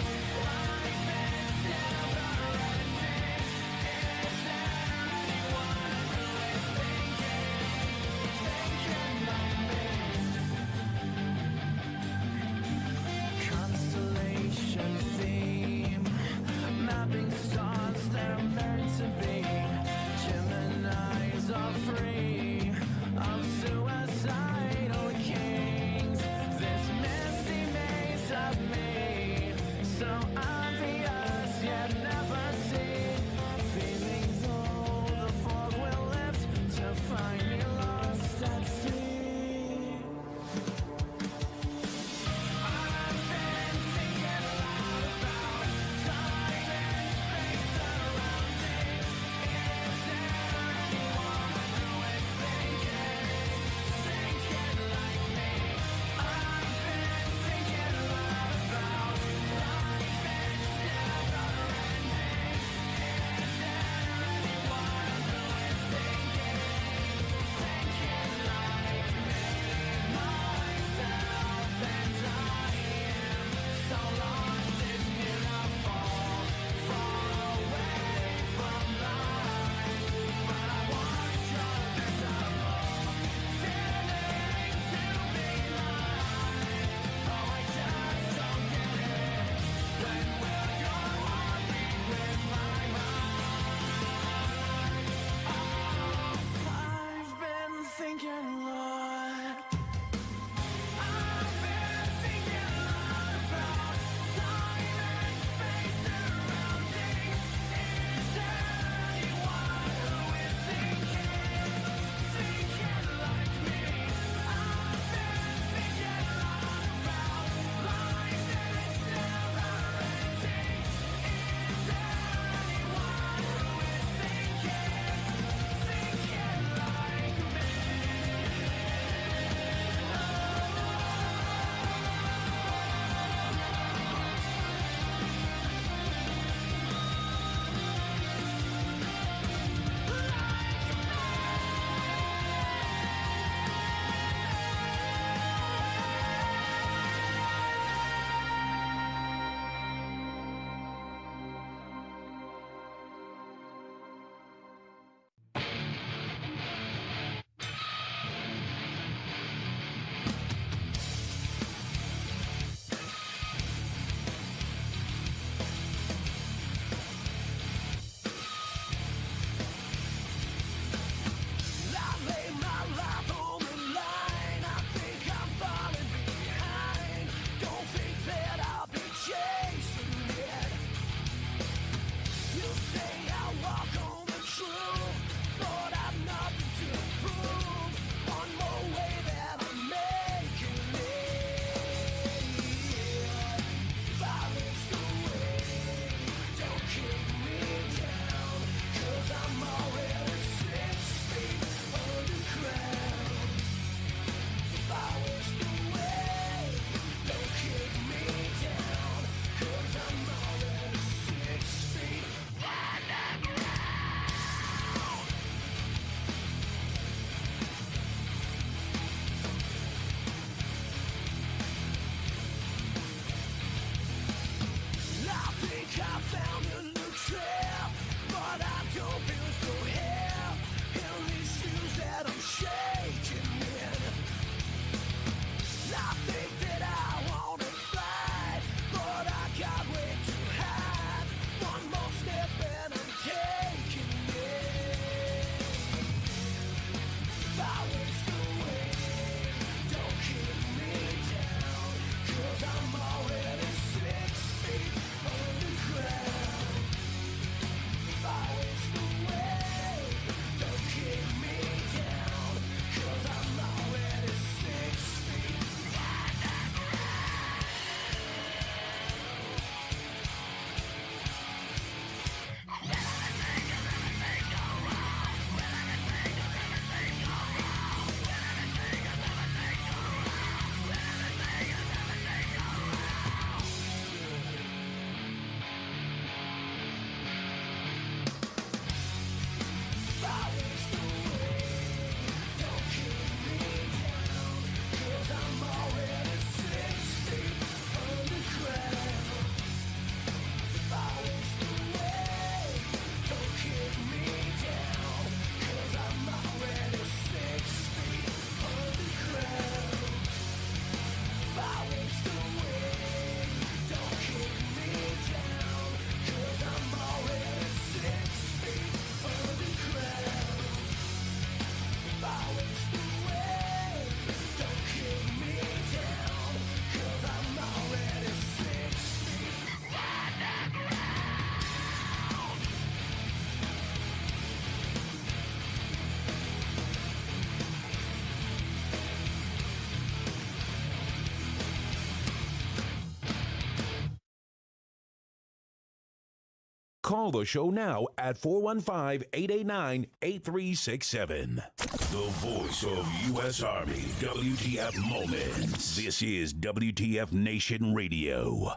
A: Call the show now at 415-889-8367. The voice of U.S. Army, WTF Moments. This is WTF Nation Radio.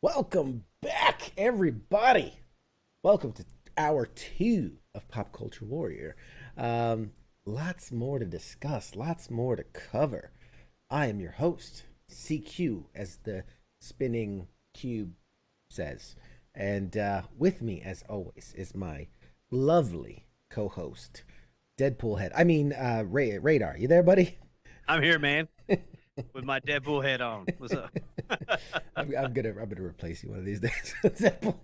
B: Welcome back, everybody. Welcome to hour 2 of Pop Culture Warrior. Lots more to discuss, lots more to cover. I am your host, CQ, as the spinning cube says. And with me, as always, is my lovely co-host, Deadpool Head. Radar. You there, buddy?
C: I'm here, man, with my Deadpool head on. What's up?
B: I'm gonna replace you one of these days. Deadpool.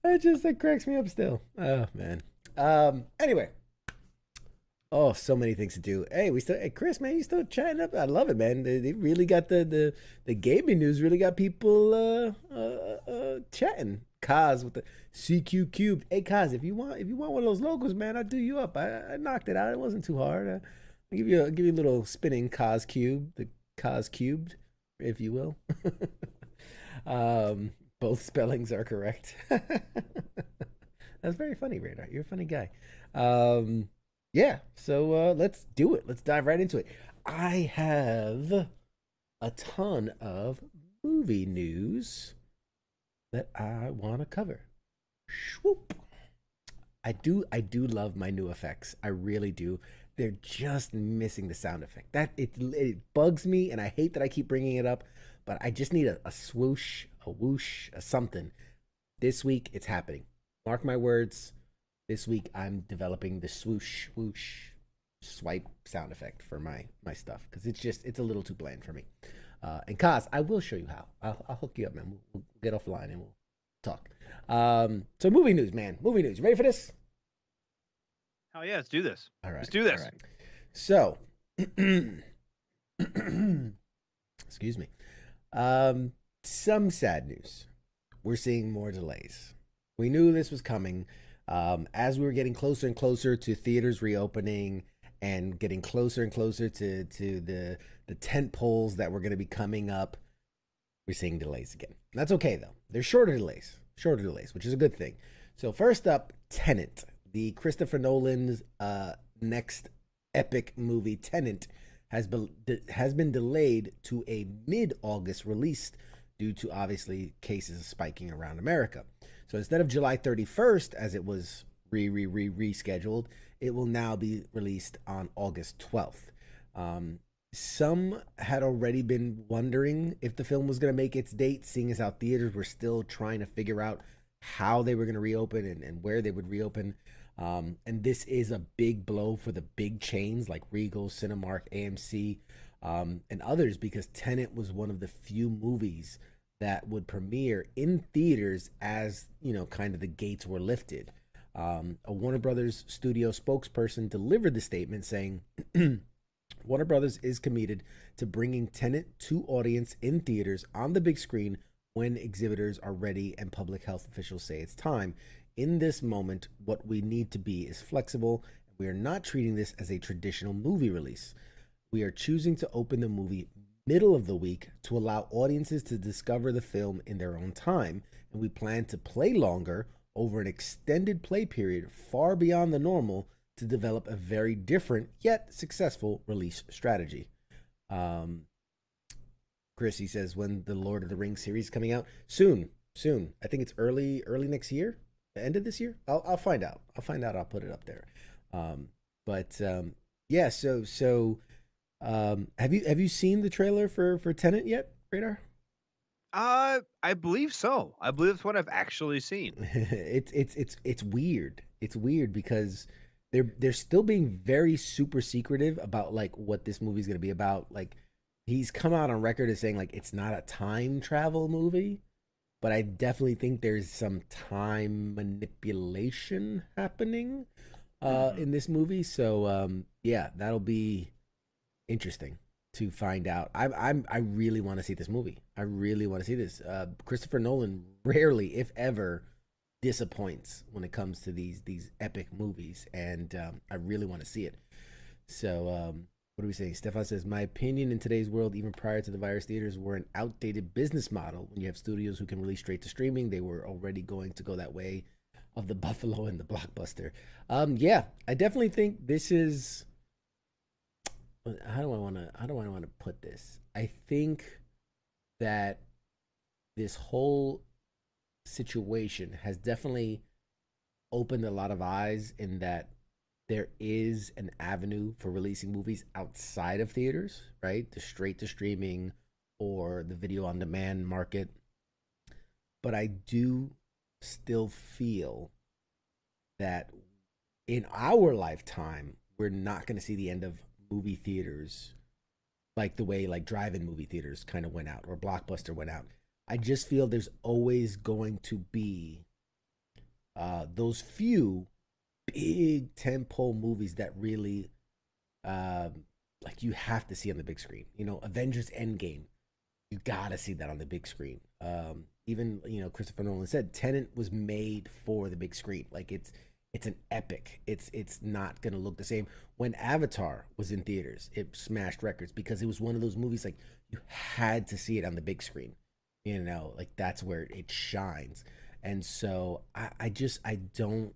B: That cracks me up still. Oh man. Anyway. Oh, so many things to do. Hey, Chris, man, you still chatting up? I love it, man. They really got the gaming news. Really got people chatting. Kaz with the CQ cubed. Hey, Kaz, if you want one of those logos, man, I'll do you up. I knocked it out. It wasn't too hard. I'll give you a little spinning Kaz cube, the Kaz cubed, if you will. Both spellings are correct. That's very funny, Radar. You're a funny guy. Yeah, so let's do it. Let's dive right into it. I have a ton of movie news that I want to cover. Swoop. I do love my new effects. I really do. They're just missing the sound effect. That it bugs me, and I hate that I keep bringing it up, but I just need a swoosh, a whoosh, a something. This week, it's happening. Mark my words. This week, I'm developing the swoosh, whoosh, swipe sound effect for my stuff, because it's a little too bland for me. And Kaz, I will show you how. I'll hook you up, man. We'll get offline and we'll talk. So movie news, man. Movie news. You ready for this?
C: Oh yeah, let's do this.
B: All right.
C: Let's do this.
B: All right. So, excuse me. Some sad news. We're seeing more delays. We knew this was coming. As we were getting closer and closer to theaters reopening and getting closer and closer to the tent poles that were going to be coming up, we're seeing delays again. That's okay, though. There's shorter delays, which is a good thing. So first up, Tenet. The Christopher Nolan's next epic movie, Tenet, has been delayed to a mid-August release due to, obviously, cases spiking around America. So instead of July 31st, as it was rescheduled, it will now be released on August 12th. Some had already been wondering if the film was going to make its date, seeing as how theaters were still trying to figure out how they were going to reopen and where they would reopen. And this is a big blow for the big chains like Regal, Cinemark, AMC, and others, because Tenet was one of the few movies that would premiere in theaters as, kind of the gates were lifted. A Warner Brothers studio spokesperson delivered the statement saying, Warner Brothers is committed to bringing Tenet to audience in theaters on the big screen when exhibitors are ready and public health officials say it's time. In this moment, what we need to be is flexible. We are not treating this as a traditional movie release. We are choosing to open the movie middle of the week to allow audiences to discover the film in their own time, and we plan to play longer over an extended play period far beyond the normal to develop a very different yet successful release strategy. Chris, he says, when the Lord of the Rings series is coming out? Soon. I think it's early next year, the end of this year. I'll find out. I'll put it up there. Yeah. So have you seen the trailer for Tenet yet, Radar?
C: I believe so. I believe it's what I've actually seen.
B: It's weird. It's weird because they're still being very super secretive about like what this movie's gonna be about. Like, he's come out on record as saying like it's not a time travel movie, but I definitely think there's some time manipulation happening in this movie. So yeah, that'll be interesting to find out. I really want to see this movie. I really want to see this. Christopher Nolan rarely, if ever, disappoints when it comes to these epic movies, and I really want to see it. So what are we saying? Stefan says, my opinion, in today's world, even prior to the virus, theaters were an outdated business model. When you have studios who can release straight to streaming, they were already going to go that way of the Buffalo and the Blockbuster. Yeah, I definitely think this is, how do I want to put this? I think that this whole situation has definitely opened a lot of eyes in that there is an avenue for releasing movies outside of theaters, right? The straight to streaming or the video on demand market. But I do still feel that in our lifetime, we're not going to see the end of movie theaters like the way like drive-in movie theaters kind of went out or Blockbuster went out. I just feel there's always going to be those few big tentpole movies that really like you have to see on the big screen. Avengers Endgame, you gotta see that on the big screen. Even Christopher Nolan said Tenet was made for the big screen. Like it's an epic. It's not gonna look the same. When Avatar was in theaters, it smashed records because it was one of those movies like you had to see it on the big screen. Like that's where it shines. And so I don't.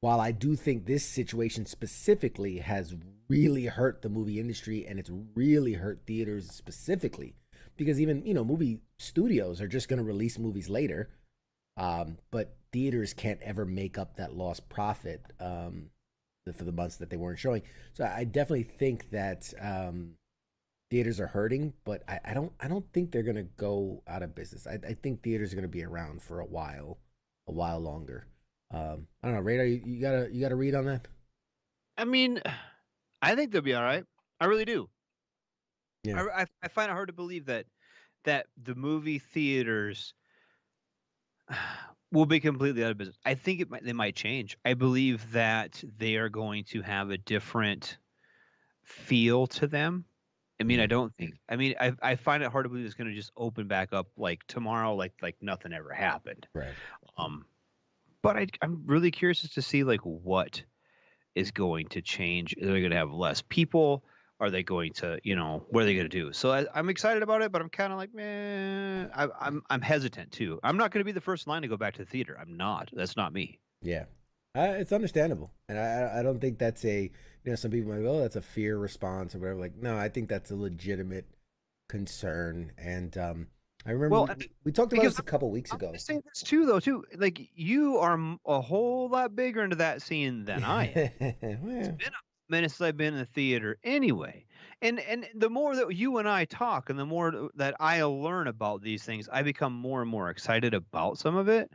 B: While I do think this situation specifically has really hurt the movie industry and it's really hurt theaters specifically, because even movie studios are just going to release movies later, but theaters can't ever make up that lost profit for the months that they weren't showing. So I definitely think that theaters are hurting, but I don't think they're going to go out of business. I think theaters are going to be around for a while longer. I don't know, Radar, you got a read on that?
C: I mean, I think they'll be all right. I really do.
B: Yeah.
C: I find it hard to believe that the movie theaters will be completely out of business. I think they might change. I believe that they are going to have a different feel to them. I mean, I don't think. I mean, I find it hard to believe it's going to just open back up like tomorrow, like nothing ever happened.
B: Right.
C: But I'm really curious as to see like what is going to change. Are they going to have less people? Are they going to, what are they going to do? So I'm excited about it, but I'm kind of like, man, I'm hesitant too. I'm not going to be the first in line to go back to the theater. I'm not. That's not me.
B: Yeah. It's understandable. And I don't think that's some people might go, oh, that's a fear response or whatever. Like, no, I think that's a legitimate concern. And I remember we talked about this a couple weeks ago.
C: I'm saying this too. Like, you are a whole lot bigger into that scene than I am. It's been a minute since I've been in the theater anyway. And the more that you and I talk and the more that I learn about these things, I become more and more excited about some of it.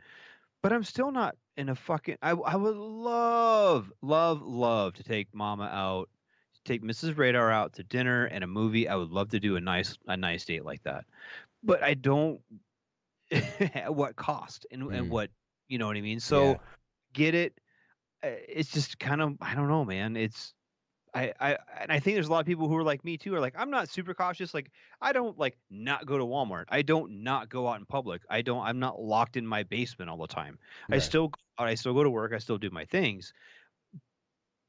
C: But I'm still not in a fucking. I would love to take Mama out, take Mrs. Radar out to dinner and a movie. I would love to do a nice date like that. but I don't at what cost and
B: Mm,
C: what, you know what I mean?
B: yeah.
C: So get it. It's just kind of, I don't know, man. And I think there's a lot of people who are like me too, are like, I'm not super cautious. Like, I don't like not go to Walmart. I don't not go out in public. I'm not locked in my basement all the time. I
B: Right.
C: still go out, I still go to work. I still do my things,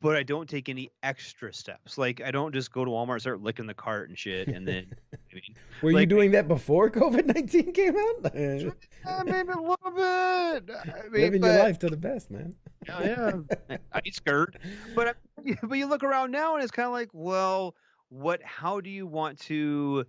C: but I don't take any extra steps. Like, I don't just go to Walmart and start licking the cart and shit. And then, I mean,
B: Were you
C: like,
B: doing that before COVID-19 came out?
C: maybe a little bit. I mean,
B: Living your
C: but
B: life to the best, man.
C: oh, yeah, I eat skirt, but but you look around now and it's kind of like, well, what? How do you want to?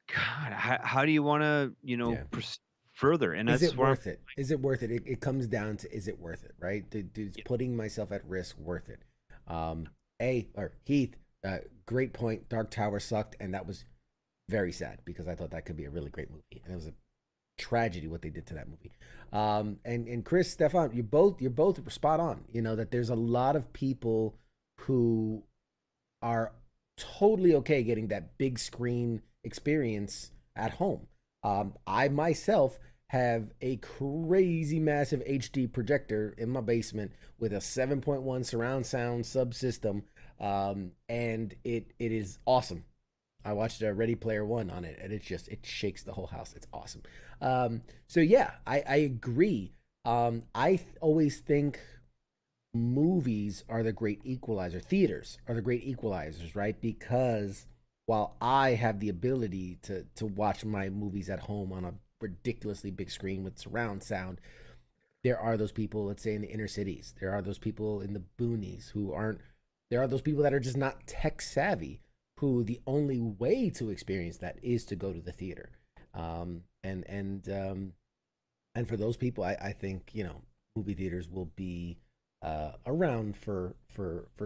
C: God, how do you want to,
B: Yeah.
C: proceed further? And
B: Is it
C: that's where I'm.
B: worth it? Is it worth it? It comes down to, is it worth it, right? Is
C: Yeah,
B: putting myself at risk worth it? Or Heath, great point. Dark Tower sucked, and that was very sad because I thought that could be a really great movie, and it was a tragedy what they did to that movie. And Chris, Stefan, you're both spot on. You know that there's a lot of people who are totally okay getting that big screen experience at home. I myself have a crazy massive HD projector in my basement with a 7.1 surround sound subsystem, and it is awesome. I watched Ready Player One on it, and it shakes the whole house. It's awesome. So yeah, I agree. Always think movies are the great equalizer. Theaters are the great equalizers, right? Because while I have the ability to watch my movies at home on a ridiculously big screen with surround sound, there are those people, let's say in the inner cities, there are those people in the boonies who aren't. There are those people that are just not tech savvy, who the only way to experience that is to go to the theater. And for those people, I think movie theaters will be around for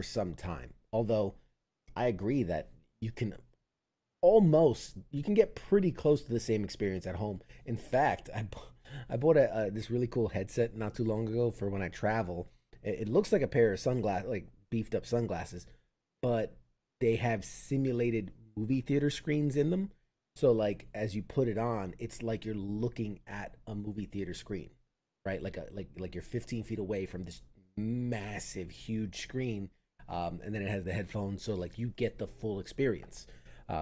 B: some time. Although I agree that you can you can get pretty close to the same experience at home. In fact, I bought this really cool headset not too long ago for when I travel. It looks like a pair of sunglasses, like beefed up sunglasses, but they have simulated movie theater screens in them. So like as you put it on, it's like you're looking at a movie theater screen, right? Like you're 15 feet away from this massive, huge screen, and then it has the headphones, so like you get the full experience.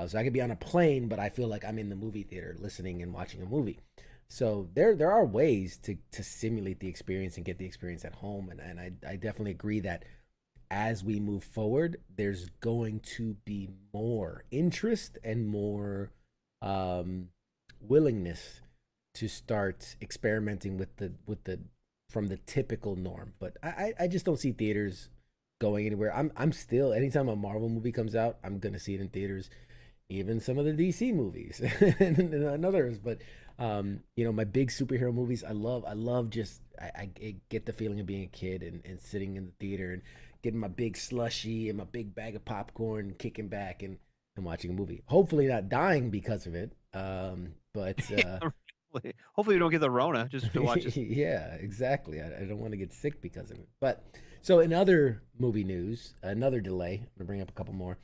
B: So I could be on a plane, but I feel like I'm in the movie theater listening and watching a movie. So there are ways to simulate the experience and get the experience at home, and I definitely agree that as we move forward, there's going to be more interest and more um, willingness to start experimenting with the from the typical norm. But I just don't see theaters going anywhere. I'm still, anytime a Marvel movie comes out, I'm gonna see it in theaters. Even some of the DC movies and others. But my big superhero movies, I love just I get the feeling of being a kid and sitting in the theater and getting my big slushy and my big bag of popcorn, kicking back and watching a movie. Hopefully not dying because of it. But
C: hopefully you don't get the Rona just to watch this.
B: yeah, exactly. I don't want to get sick because of it. But so in other movie news, another delay. I'm gonna bring up a couple more.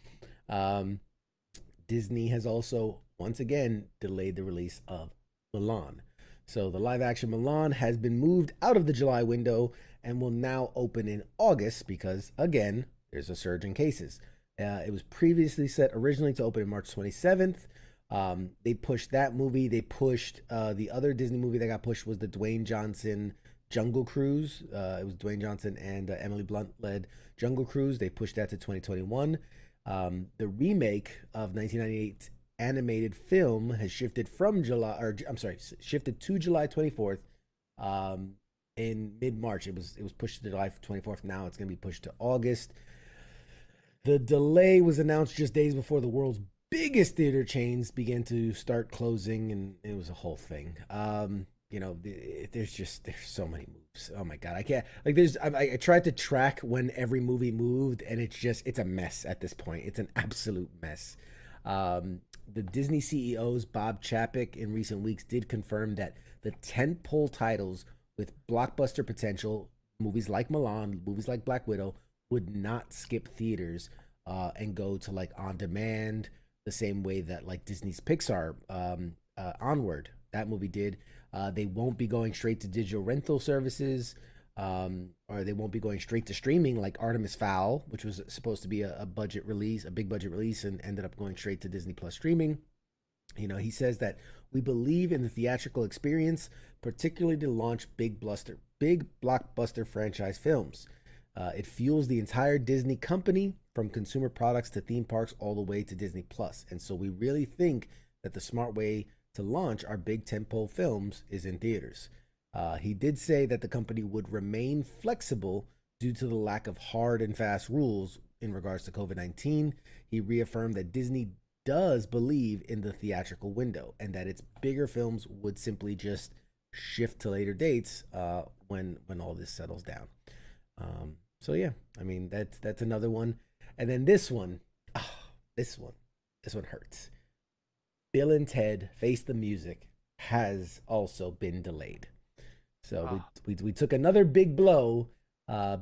B: Um, Disney has also once again delayed the release of Mulan. So the live action Mulan has been moved out of the July window and will now open in August because, again, there's a surge in cases. It was previously set originally to open in March 27th. They pushed that movie. They pushed the other Disney movie that got pushed was the Dwayne Johnson Jungle Cruise. It was Dwayne Johnson and Emily Blunt led Jungle Cruise. They pushed that to 2021. The remake of 1998 animated film has shifted from shifted to July 24th. In mid-March, it was pushed to July 24th. Now it's going to be pushed to August. The delay was announced just days before the world's biggest theater chains began to start closing, and it was a whole thing. There's so many moves. Oh my god, I can't, like, I tried to track when every movie moved, and it's a mess at this point. It's an absolute mess. The Disney CEOs Bob Chapek in recent weeks did confirm that the tentpole titles with blockbuster potential, movies like Milan, movies like Black Widow, would not skip theaters and go to like on demand the same way that like Disney's Pixar Onward, that movie did. They won't be going straight to digital rental services, or they won't be going straight to streaming like Artemis Fowl, which was supposed to be a budget release, a big budget release, and ended up going straight to Disney Plus streaming. You know, he says that we believe in the theatrical experience, particularly to launch big blockbuster franchise films. It fuels the entire Disney company, from consumer products to theme parks, all the way to Disney Plus. And so we really think that the smart way to launch our big tentpole films is in theaters. He did say that the company would remain flexible due to the lack of hard and fast rules in regards to COVID-19. He reaffirmed that Disney does believe in the theatrical window and that its bigger films would simply just shift to later dates when all this settles down. So yeah, I mean that's another one. And then this one hurts. Bill and Ted Face the Music has also been delayed. So we took another big blow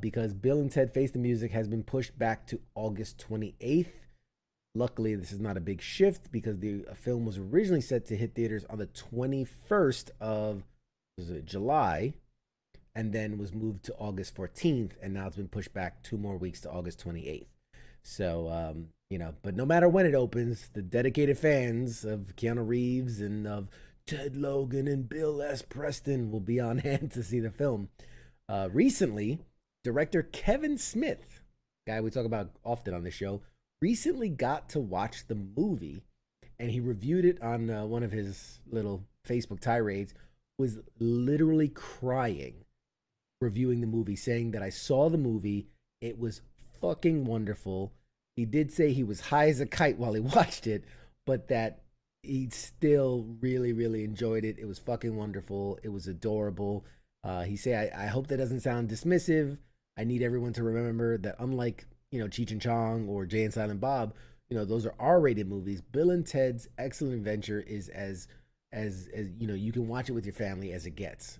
B: because Bill and Ted Face the Music has been pushed back to August 28th. Luckily, this is not a big shift because the film was originally set to hit theaters on the 21st of July, and then was moved to August 14th, and now it's been pushed back 2 more weeks to August 28th. So, you know, but no matter when it opens, the dedicated fans of Keanu Reeves and of Ted Logan and Bill S. Preston will be on hand to see the film. Recently, director Kevin Smith, guy we talk about often on the show, recently got to watch the movie, and he reviewed it on one of his little Facebook tirades, was literally crying reviewing the movie, saying that I saw the movie, it was fucking wonderful. He did say he was high as a kite while he watched it, but that he still really, really enjoyed it. It was fucking wonderful. It was adorable. He said, I hope that doesn't sound dismissive. I need everyone to remember that unlike, you know, Cheech and Chong or Jay and Silent Bob, you know, those are R-rated movies. Bill and Ted's Excellent Adventure is as you know, you can watch it with your family as it gets.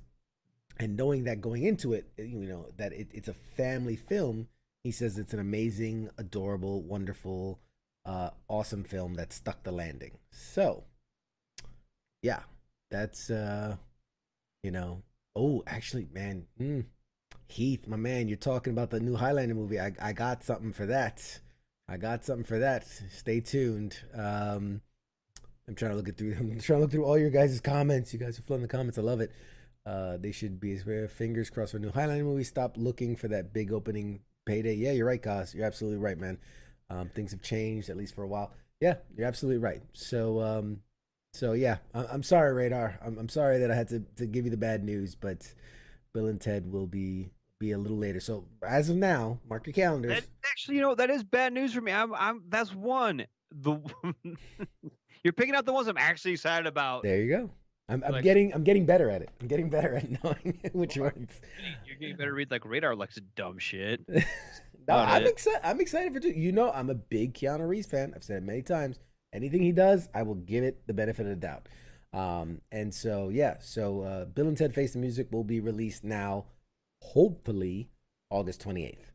B: And knowing that going into it, you know, that it's a family film, he says it's an amazing, adorable, wonderful, awesome film that stuck the landing. So, yeah, that's, you know, oh, actually, man, Heath, my man, you're talking about the new Highlander movie. I got something for that. Stay tuned. I'm trying to look through all your guys' comments. You guys are flooding the comments. I love it. They should be fingers crossed for a new Highlander movie. Stop looking for that big opening payday. Yeah, you're right, Kaz. You're absolutely right, man. Things have changed, at least for a while. Yeah, you're absolutely right. So yeah, I'm sorry, Radar. I'm sorry that I had to give you the bad news, but Bill and Ted will be a little later. So as of now, mark your calendars.
C: Actually, you know, that is bad news for me. That's one. You're picking out the ones I'm actually excited about.
B: There you go. I'm
C: Like-
B: getting better at it. I'm getting better at knowing which ones.
C: You're getting better read like Radar likes dumb shit.
B: No,
C: About
B: I'm
C: it.
B: excited. I'm excited for two. You know, I'm a big Keanu Reeves fan. I've said it many times. Anything he does, I will give it the benefit of the doubt. And so yeah, so Bill and Ted Face the Music will be released now, hopefully August 28th.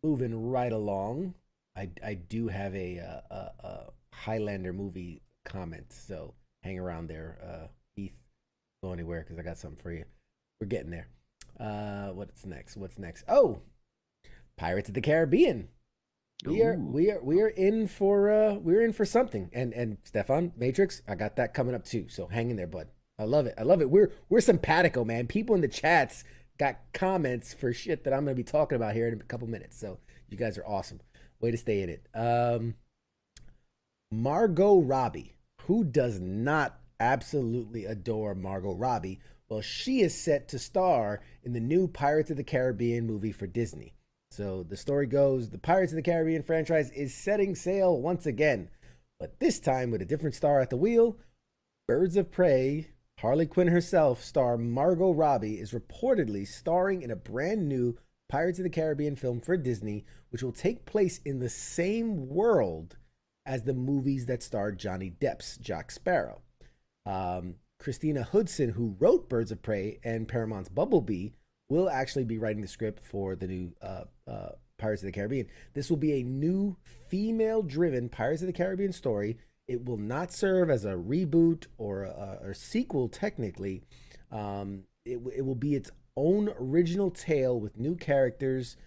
B: Moving right along, I do have a Highlander movie comment, so hang around there, Heath. Go anywhere because I got something for you. We're getting there. What's next? Oh, Pirates of the Caribbean. We are in for something. And Stefan Matrix, I got that coming up too. So hang in there, bud. I love it. We're simpatico, man. People in the chats got comments for shit that I'm gonna be talking about here in a couple minutes. So you guys are awesome. Way to stay in it. Margot Robbie. Who does not absolutely adore Margot Robbie? Well, she is set to star in the new Pirates of the Caribbean movie for Disney. So the story goes, the Pirates of the Caribbean franchise is setting sail once again, but this time with a different star at the wheel. Birds of Prey, Harley Quinn herself, star Margot Robbie, is reportedly starring in a brand new Pirates of the Caribbean film for Disney, which will take place in the same world as the movies that starred Johnny Depp's Jack Sparrow. Christina Hudson, who wrote Birds of Prey and Paramount's Bumblebee, will actually be writing the script for the new Pirates of the Caribbean. This will be a new female-driven Pirates of the Caribbean story. It will not serve as a reboot or a sequel, technically. It will be its own original tale with new characters.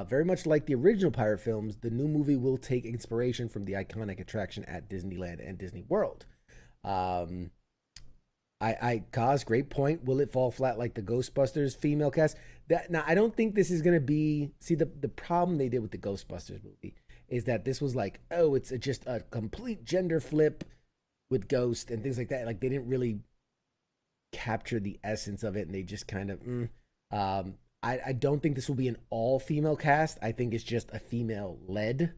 B: Very much like the original pirate films, the new movie will take inspiration from the iconic attraction at Disneyland and Disney World. Kaz, great point. Will it fall flat like the Ghostbusters female cast? Now, I don't think this is going to be. See, the problem they did with the Ghostbusters movie is that this was like, oh, it's just a complete gender flip with Ghost and things like that. Like, they didn't really capture the essence of it, and they just kind of. I don't think this will be an all female cast. I think it's just a female led,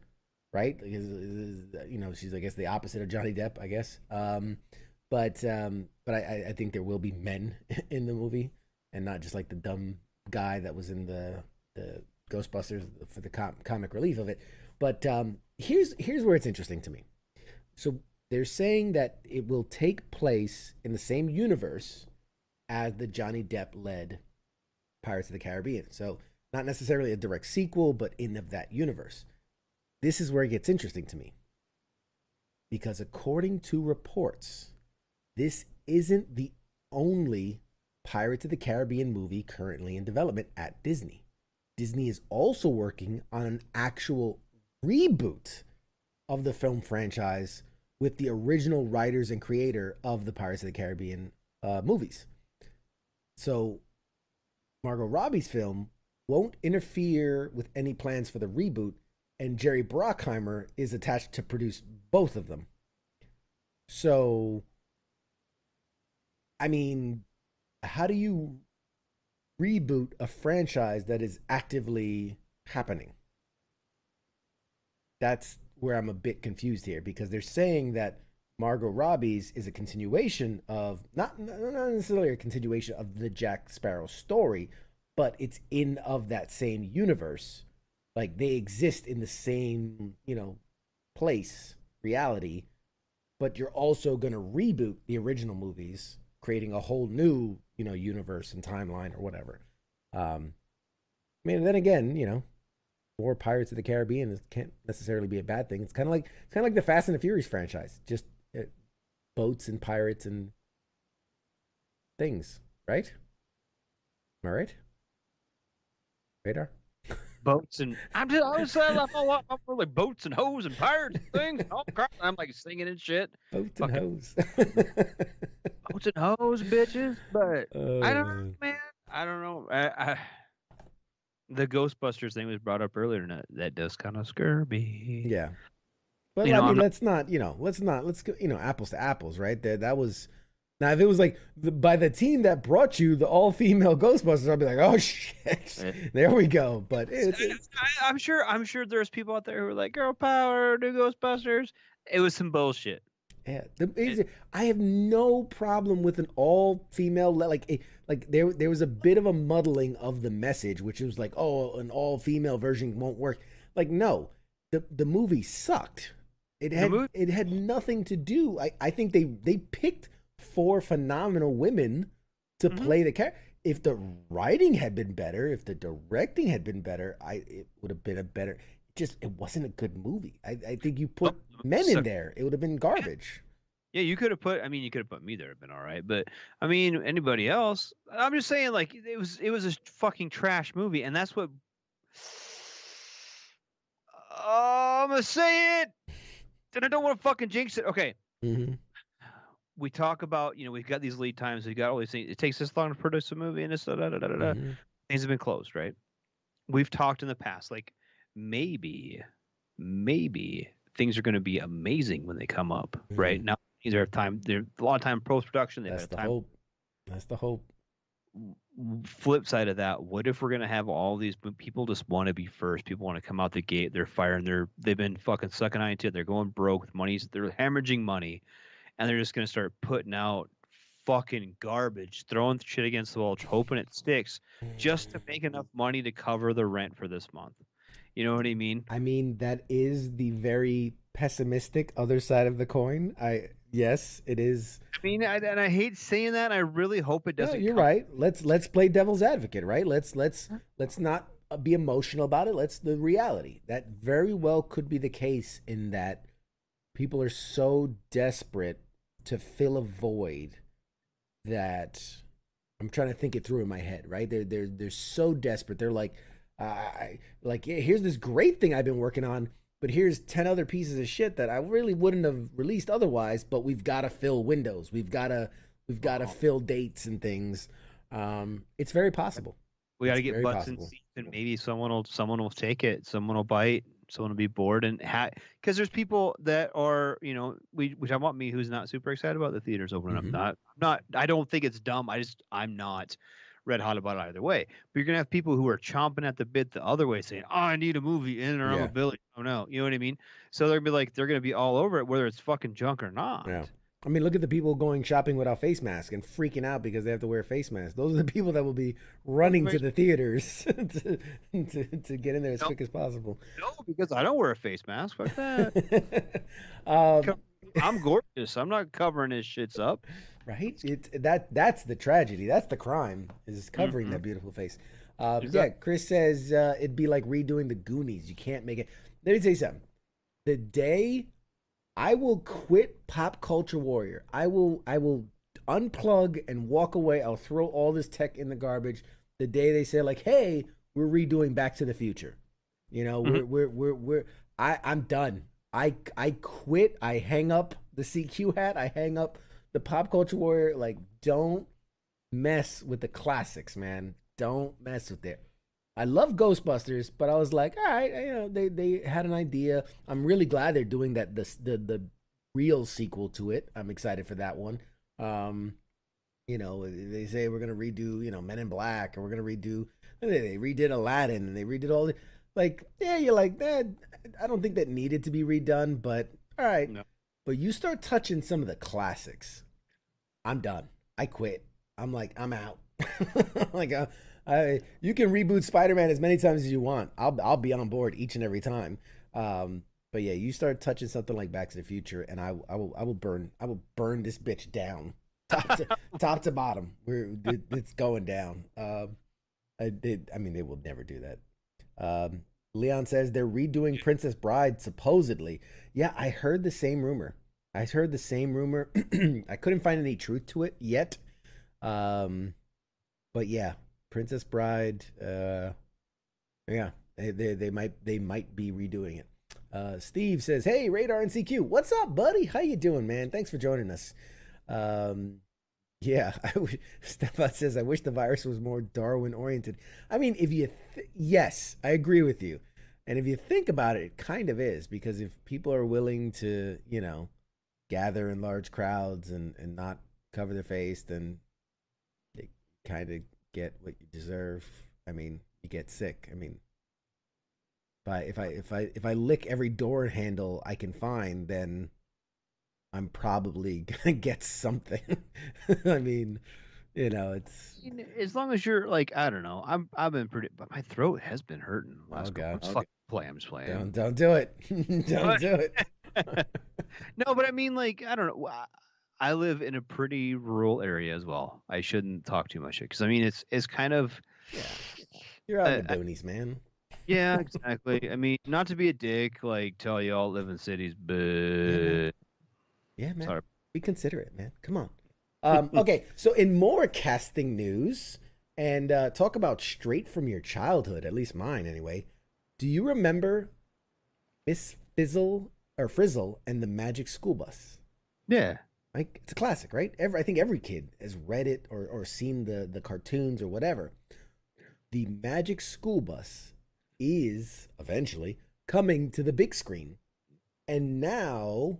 B: right? You know, she's, I guess, the opposite of Johnny Depp, I guess. But I think there will be men in the movie, and not just like the dumb guy that was in the Ghostbusters for the comic relief of it. But here's where it's interesting to me. So they're saying that it will take place in the same universe as the Johnny Depp led Pirates of the Caribbean. So not necessarily a direct sequel, but in of that universe. This is where it gets interesting to me, because according to reports, this isn't the only Pirates of the Caribbean movie currently in development at Disney. Disney is also working on an actual reboot of the film franchise with the original writers and creator of the Pirates of the Caribbean movies. So Margot Robbie's film won't interfere with any plans for the reboot, and Jerry Bruckheimer is attached to produce both of them. So, I mean, how do you reboot a franchise that is actively happening? That's where I'm a bit confused here, because they're saying that Margot Robbie's is a continuation of, not necessarily a continuation of the Jack Sparrow story, but it's in of that same universe. Like, they exist in the same, you know, place, reality, but you're also going to reboot the original movies, creating a whole new, you know, universe and timeline or whatever. I mean, then again, you know, more Pirates of the Caribbean can't necessarily be a bad thing. It's kind of like the Fast and the Furious franchise, just boats and pirates and things, right? Am I right? Radar?
C: Boats and I was saying I'm like boats and hoes and pirates and things. Oh crap! I'm like singing and shit.
B: Boats and hoes.
C: Boats and hoes, bitches. But I don't know, man. I don't know. The Ghostbusters thing was brought up earlier, and that does kind of scare me.
B: Yeah, but
C: You
B: I
C: know,
B: mean,
C: I'm
B: let's go, you know, apples to apples, right? That was. Now, if it was like by the team that brought you the all-female Ghostbusters, I'd be like, "Oh shit, there we go." But
C: I'm sure there's people out there who are like, "Girl power, do Ghostbusters." It was some bullshit.
B: yeah, I have no problem with an all-female like there was a bit of a muddling of the message, which was like, "Oh, an all-female version won't work." Like, no, the movie sucked. It had nothing to do. I think they picked 4 phenomenal women to play the character. If the writing had been better, if the directing had been better, it would have been a better. It wasn't a good movie. I think you put men in there, it would have been garbage.
C: Yeah, you could have put. I mean, you could have put me there. It'd been all right. But I mean, anybody else? I'm just saying, like it was a fucking trash movie, and that's what. I'm gonna say it, and I don't want to fucking jinx it. Okay.
B: Mm-hmm.
C: We talk about, you know, we've got these lead times. We got all these things. It takes this long to produce a movie, and it's
B: Mm-hmm.
C: Things have been closed, right? We've talked in the past, like maybe things are going to be amazing when they come up, right? Now, these have time. They're a lot of time post production.
B: That's the hope. That's the hope.
C: Flip side of that, what if we're going to have all these people just want to be first? People want to come out the gate. They're firing. They've been fucking sucking eye into it. They're going broke with money. They're hemorrhaging money. And they're just going to start putting out fucking garbage, throwing shit against the wall, hoping it sticks, just to make enough money to cover the rent for this month. You know what I mean?
B: I mean, that is the very pessimistic other side of the coin. Yes, it is.
C: I mean, and I hate saying that. I really hope it
B: No,
C: doesn't.
B: you're
C: come.
B: right. Let's play devil's advocate, right? Let's not be emotional about it. Let's the reality. That very well could be the case in that people are so desperate to fill a void that I'm trying to think it through in my head, right? They're so desperate. They're like, like yeah, here's this great thing I've been working on, but here's 10 other pieces of shit that I really wouldn't have released otherwise. But we've got to fill windows. We've got to fill dates and things. It's very possible.
C: We got to
B: It's
C: get
B: very
C: butts in
B: possible.
C: seats, and maybe someone will take it. Someone will bite. Someone will be bored, and because there's people that are, we talk about me who's not super excited about the theaters opening up.
B: Mhm.
C: Not. I don't think it's dumb. I'm not red hot about it either way. But you're gonna have people who are chomping at the bit the other way, saying, "Oh, I need a movie in, or I'm
B: Yeah.
C: a Billy." Oh no, you know what I mean? So they're gonna be all over it, whether it's fucking junk or not.
B: Yeah. I mean, look at the people going shopping without face masks and freaking out because they have to wear face masks. Those are the people that will be running to the theaters to get in there as quick as possible.
C: No, because I don't wear a face mask. Fuck that.
B: um,
C: I'm gorgeous. I'm not covering his shits up.
B: right? That's the tragedy. That's the crime is covering that beautiful face. Yeah,
C: Exactly.
B: Chris says it'd be like redoing the Goonies. You can't make it. Let me tell you something. The day I will quit Pop Culture Warrior, I will unplug and walk away. I'll throw all this tech in the garbage. The day they say like, "Hey, we're redoing Back to the Future," I'm done. I quit. I hang up the CQ hat. I hang up the Pop Culture Warrior. Like, don't mess with the classics, man. Don't mess with it. I love Ghostbusters, but I was like, all right, they had an idea. I'm really glad they're doing that the real sequel to it. I'm excited for that one. They say we're gonna redo, Men in Black, or we're gonna redo. They redid Aladdin, and they redid all the like. Yeah, you're like that. I don't think that needed to be redone, but all right.
C: No.
B: But you start touching some of the classics, I'm done. I quit. I'm like, I'm out. like, you can reboot Spider-Man as many times as you want. I'll be on board each and every time. But yeah, you start touching something like Back to the Future, and I will burn this bitch down, top to bottom. It's going down. They will never do that. Leon says they're redoing Princess Bride supposedly. Yeah, I heard the same rumor. I couldn't find any truth to it yet. But yeah, Princess Bride. Yeah, they might be redoing it. Steve says, "Hey, Radar and CQ, what's up, buddy? How you doing, man? Thanks for joining us." Yeah, Stefan says, "I wish the virus was more Darwin oriented." I mean, yes, I agree with you, and if you think about it, it kind of is, because if people are willing to, gather in large crowds and not cover their face, then they kind of get what you deserve. I mean, you get sick. I mean, if I lick every door handle I can find, then I'm probably gonna get something. I mean, it's
C: As long as you're like, I don't know. I've been pretty, but my throat has been hurting.
B: Oh, God.
C: I'm just playing.
B: don't do it. Don't do it.
C: No, but I mean, like, I don't know. I live in a pretty rural area as well. I shouldn't talk too much because I mean, it's kind of.
B: Yeah, you're out in the boonies, man.
C: Yeah, exactly. I mean, not to be a dick, like tell you all live in cities, but
B: Yeah, man.
C: Sorry.
B: Be considerate, man. Come on. Okay, so in more casting news, and talk about straight from your childhood, at least mine anyway. Do you remember Miss Frizzle and the Magic School Bus?
C: yeah.
B: Like, it's a classic, right? I think every kid has read it or seen the cartoons or whatever. The Magic School Bus is eventually coming to the big screen, and now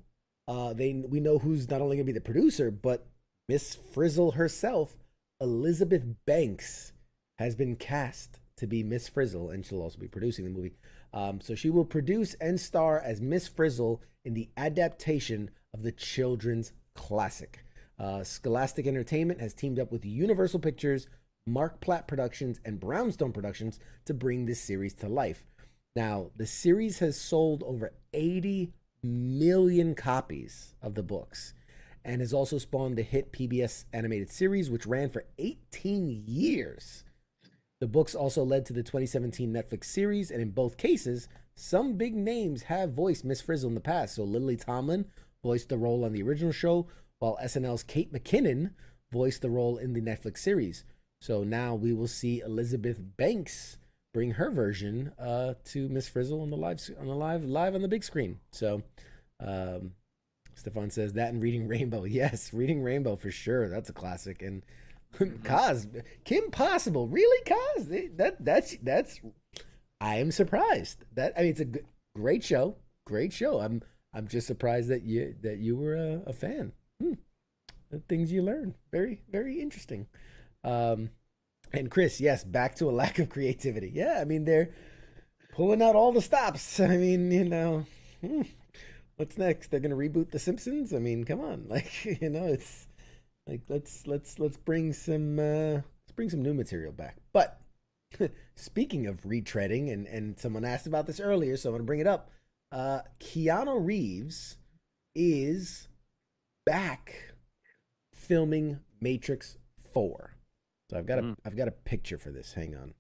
B: we know who's not only going to be the producer, but Miss Frizzle herself, Elizabeth Banks, has been cast to be Miss Frizzle, and she'll also be producing the movie. So she will produce and star as Miss Frizzle in the adaptation of the children's classic. Scholastic Entertainment has teamed up with Universal Pictures, Mark Platt Productions, and Brownstone Productions to bring this series to life. Now, the series has sold over 80 million copies of the books, and has also spawned the hit PBS animated series, which ran for 18 years. The books also led to the 2017 Netflix series, and in both cases, some big names have voiced Miss Frizzle in the past. So Lily Tomlin voiced the role on the original show, while SNL's Kate McKinnon voiced the role in the Netflix series. So now we will see Elizabeth Banks bring her version to Miss Frizzle on the live on the big screen. So Stefan says that and Reading Rainbow. Yes, Reading Rainbow for sure. That's a classic. And Kaz, Kim Possible, really, Kaz? That's. I am surprised. It's a great show. Great show. I'm just surprised that you were a fan. The things you learn, very very interesting. And Chris, yes, back to a lack of creativity. Yeah, I mean they're pulling out all the stops. I mean, what's next? They're gonna reboot The Simpsons. I mean, come on, it's. Like let's bring some new material back. But speaking of retreading, and someone asked about this earlier, so I'm gonna bring it up. Keanu Reeves is back filming Matrix 4. So I've got a picture for this. Hang on.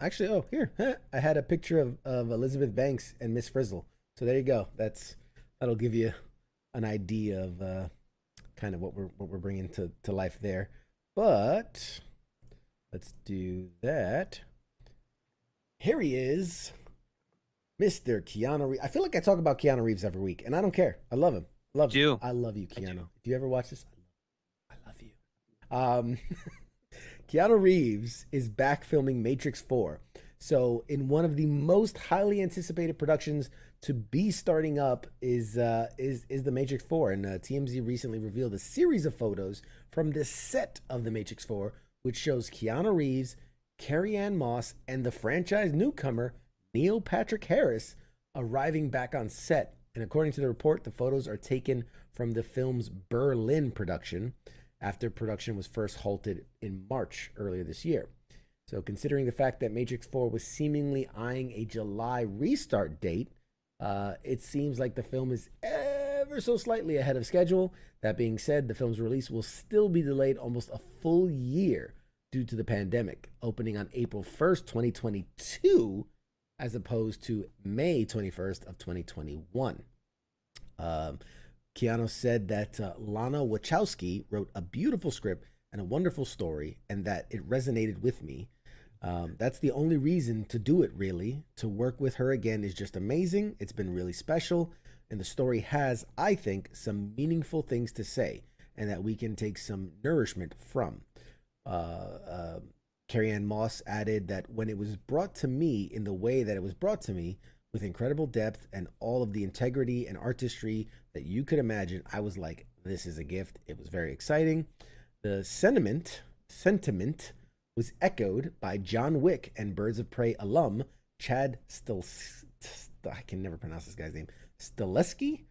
B: Actually, here I had a picture of Elizabeth Banks and Miss Frizzle. So there you go. That'll give you an idea of kind of what we're bringing to life there. But let's do that. Here he is, Mr. Keanu Reeves. I feel like I talk about Keanu Reeves every week, and I don't care. I love him. I love you, Keanu. Do you ever watch this? I love you. Keanu Reeves is back filming Matrix 4. So in one of the most highly anticipated productions to be starting up is the Matrix 4, and TMZ recently revealed a series of photos from the set of the Matrix 4, which shows Keanu Reeves, Carrie-Anne Moss, and the franchise newcomer Neil Patrick Harris arriving back on set. And according to the report, the photos are taken from the film's Berlin production after production was first halted in March earlier this year. So considering the fact that Matrix 4 was seemingly eyeing a July restart date, it seems like the film is ever so slightly ahead of schedule. That being said, the film's release will still be delayed almost a full year due to the pandemic, opening on April 1st, 2022, as opposed to May 21st of 2021. Keanu said that Lana Wachowski wrote a beautiful script and a wonderful story, and that it resonated with me. That's the only reason to do it, really. To work with her again is just amazing. It's been really special, and the story has, I think, some meaningful things to say, and that we can take some nourishment from. Carrie-Anne Moss added that when it was brought to me in the way that it was brought to me, with incredible depth and all of the integrity and artistry that you could imagine, I was like, this is a gift. It was very exciting. The sentiment was echoed by John Wick and Birds of Prey alum Chad I can never pronounce this guy's name, Stileski.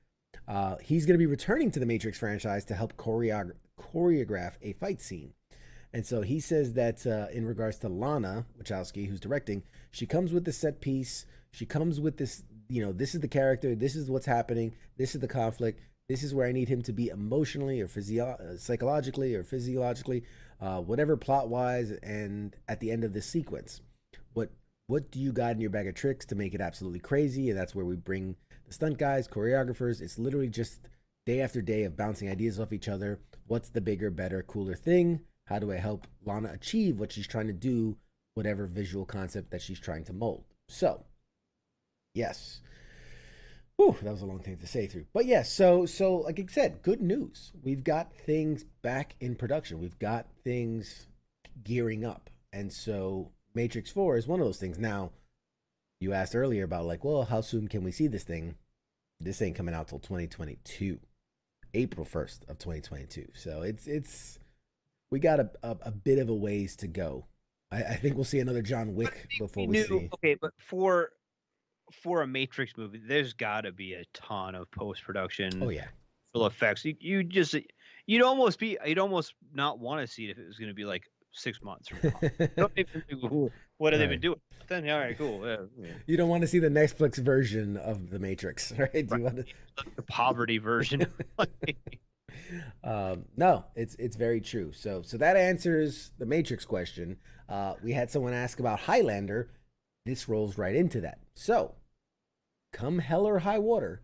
B: He's going to be returning to the Matrix franchise to help choreograph a fight scene. And so he says that in regards to Lana Wachowski, who's directing, she comes with the set piece. She comes with this, this is the character. This is what's happening. This is the conflict. This is where I need him to be emotionally or psychologically or physiologically, whatever plot-wise, and at the end of this sequence. What do you got in your bag of tricks to make it absolutely crazy? And that's where we bring the stunt guys, choreographers. It's literally just day after day of bouncing ideas off each other. What's the bigger, better, cooler thing? How do I help Lana achieve what she's trying to do, whatever visual concept that she's trying to mold? So, yes. Whew, that was a long thing to say through. But yes, so like I said, good news. We've got things back in production. We've got things gearing up. And so Matrix 4 is one of those things. Now, you asked earlier about how soon can we see this thing? This ain't coming out till 2022. April 1st of 2022. So it's we got a bit of a ways to go. I think we'll see another John Wick before we see.
C: Okay, but for a Matrix movie, there's got to be a ton of post production.
B: Oh yeah,
C: full effects. You'd almost not want to see it if it was going to be like 6 months from now. Don't even do, what have they been
B: Right.
C: doing? Then all right, cool. Yeah.
B: You don't want to see the Netflix version of The Matrix, right?
C: Right.
B: You want to...
C: The poverty version.
B: No, it's very true. So that answers the Matrix question. We had someone ask about Highlander. This rolls right into that. So, come hell or high water,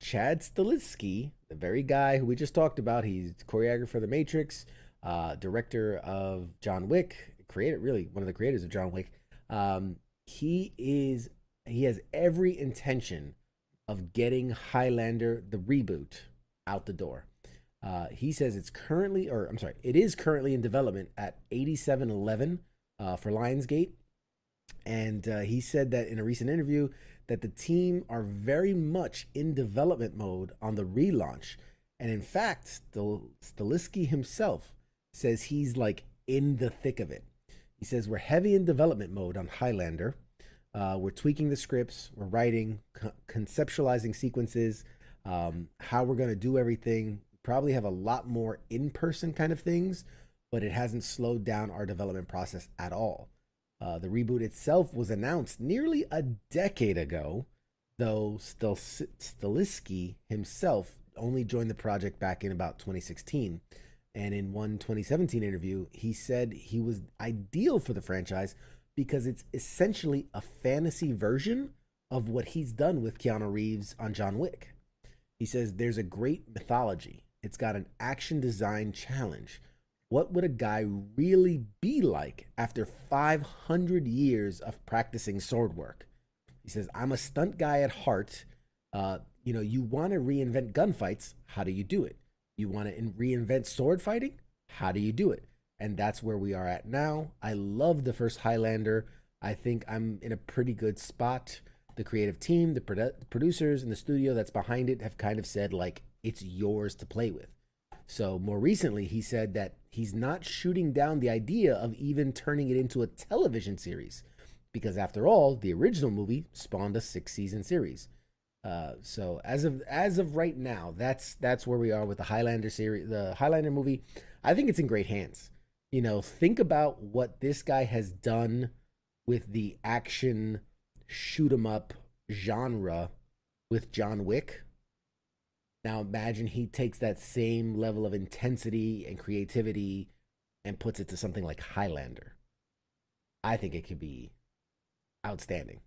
B: Chad Stahelski, the very guy who we just talked about, he's choreographer of the Matrix, director of John Wick, really one of the creators of John Wick. He has every intention of getting Highlander the reboot out the door. He says it is currently in development at 8711 for Lionsgate. And he said that in a recent interview that the team are very much in development mode on the relaunch. And in fact, Stahelski himself says he's like in the thick of it. He says, we're heavy in development mode on Highlander. We're tweaking the scripts, we're writing, conceptualizing sequences, how we're going to do everything. Probably have a lot more in-person kind of things, but it hasn't slowed down our development process at all. The reboot itself was announced nearly a decade ago, though Stahelski himself only joined the project back in about 2016. And in one 2017 interview, he said he was ideal for the franchise because it's essentially a fantasy version of what he's done with Keanu Reeves on John Wick. He says there's a great mythology. It's got an action design challenge. What would a guy really be like after 500 years of practicing sword work? He says, I'm a stunt guy at heart. You want to reinvent gunfights. How do you do it? You want to reinvent sword fighting? How do you do it? And that's where we are at now. I love the first Highlander. I think I'm in a pretty good spot. The creative team, the producers, and the studio that's behind it have kind of said, like, it's yours to play with. So more recently, he said that he's not shooting down the idea of even turning it into a television series, because after all, the original movie spawned a 6-season series. So as of right now, that's where we are with the Highlander series, the Highlander movie. I think it's in great hands. Think about what this guy has done with the action shoot 'em up genre with John Wick. Now imagine he takes that same level of intensity and creativity and puts it to something like Highlander. I think it could be outstanding.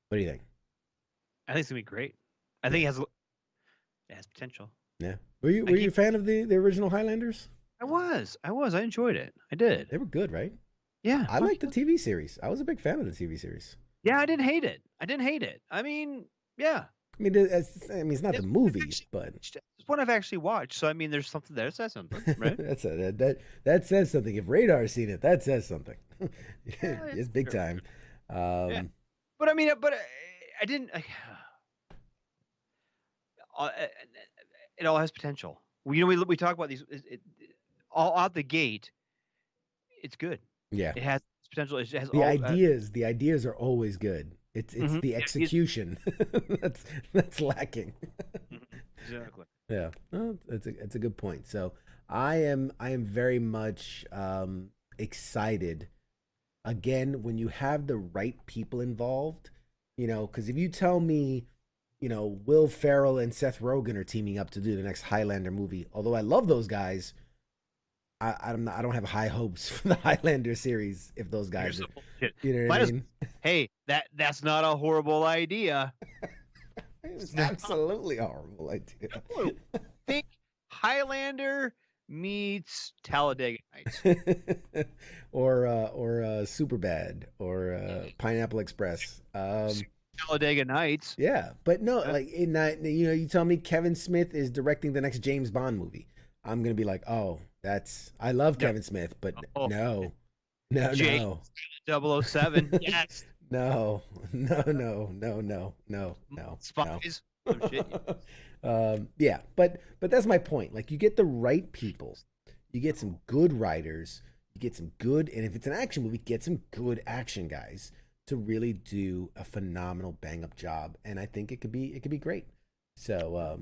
B: What do you think?
C: I think it's gonna be great. I think it has potential.
B: Yeah. Were you a fan of the original Highlanders?
C: I was. I enjoyed it. I did.
B: They were good, right?
C: Yeah.
B: I liked the TV series. I was a big fan of the TV series.
C: Yeah, I didn't hate it. I mean, yeah.
B: I mean, it's not the movie, but
C: It's one I've actually watched. So I mean, there's something there that says something, right?
B: that says something. If Radar's seen it, that says something.
C: Yeah,
B: It's big
C: sure.
B: time.
C: Yeah. But I mean, I didn't. It all has potential. We talk about these. All out the gate, it's good.
B: Yeah.
C: It has potential. It has
B: The
C: all,
B: ideas are always good. It's the execution that's lacking.
C: Exactly.
B: Yeah, well, it's a good point. So I am very much excited. Again, when you have the right people involved, because if you tell me, Will Ferrell and Seth Rogen are teaming up to do the next Highlander movie, although I love those guys, I don't have high hopes for the Highlander series if those guys are, what I mean?
C: Hey, that's not a horrible idea.
B: It's absolutely a horrible idea.
C: Think Highlander meets Talladega Nights.
B: or Superbad or Pineapple Express.
C: Talladega Nights.
B: Yeah, but no, like in that, you tell me Kevin Smith is directing the next James Bond movie, I'm gonna be like, oh, I love Kevin Smith, but no.
C: Jake, 007. Yes.
B: No.
C: Spies. Oh, shit.
B: Yeah, but that's my point. Like, you get the right people, you get some good writers, you get some good, and if it's an action movie, get some good action guys to really do a phenomenal bang up job, and I think it could be great. So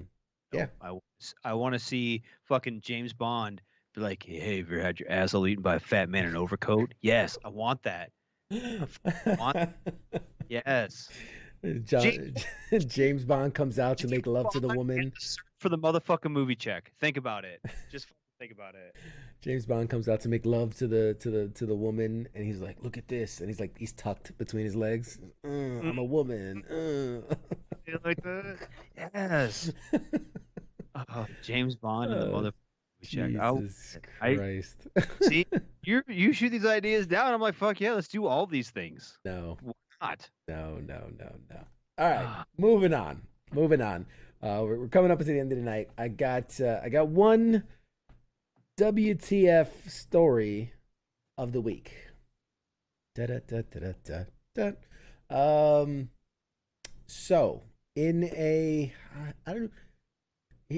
B: yeah,
C: I want to see fucking James Bond Be like, hey, have you ever had your asshole eaten by a fat man in an overcoat? Yes, I want that. Want yes.
B: John, James Bond comes out to make love to the
C: Bond
B: woman.
C: and the search for the motherfucking movie check. Think about it. Just fucking think about it.
B: James Bond comes out to make love to the woman, and he's like, "Look at this," and he's tucked between his legs. I'm a woman.
C: You like that? Yes. James Bond and the motherfucking movie check.
B: Jesus
C: I
B: Christ!
C: see you shoot these ideas down. I'm like, fuck yeah, let's do all these things.
B: No,
C: Why not?
B: no. All right, moving on. We're coming up to the end of the night. I got one WTF story of the week. Da, da, da, da, da, da, da. So in a, I don't know.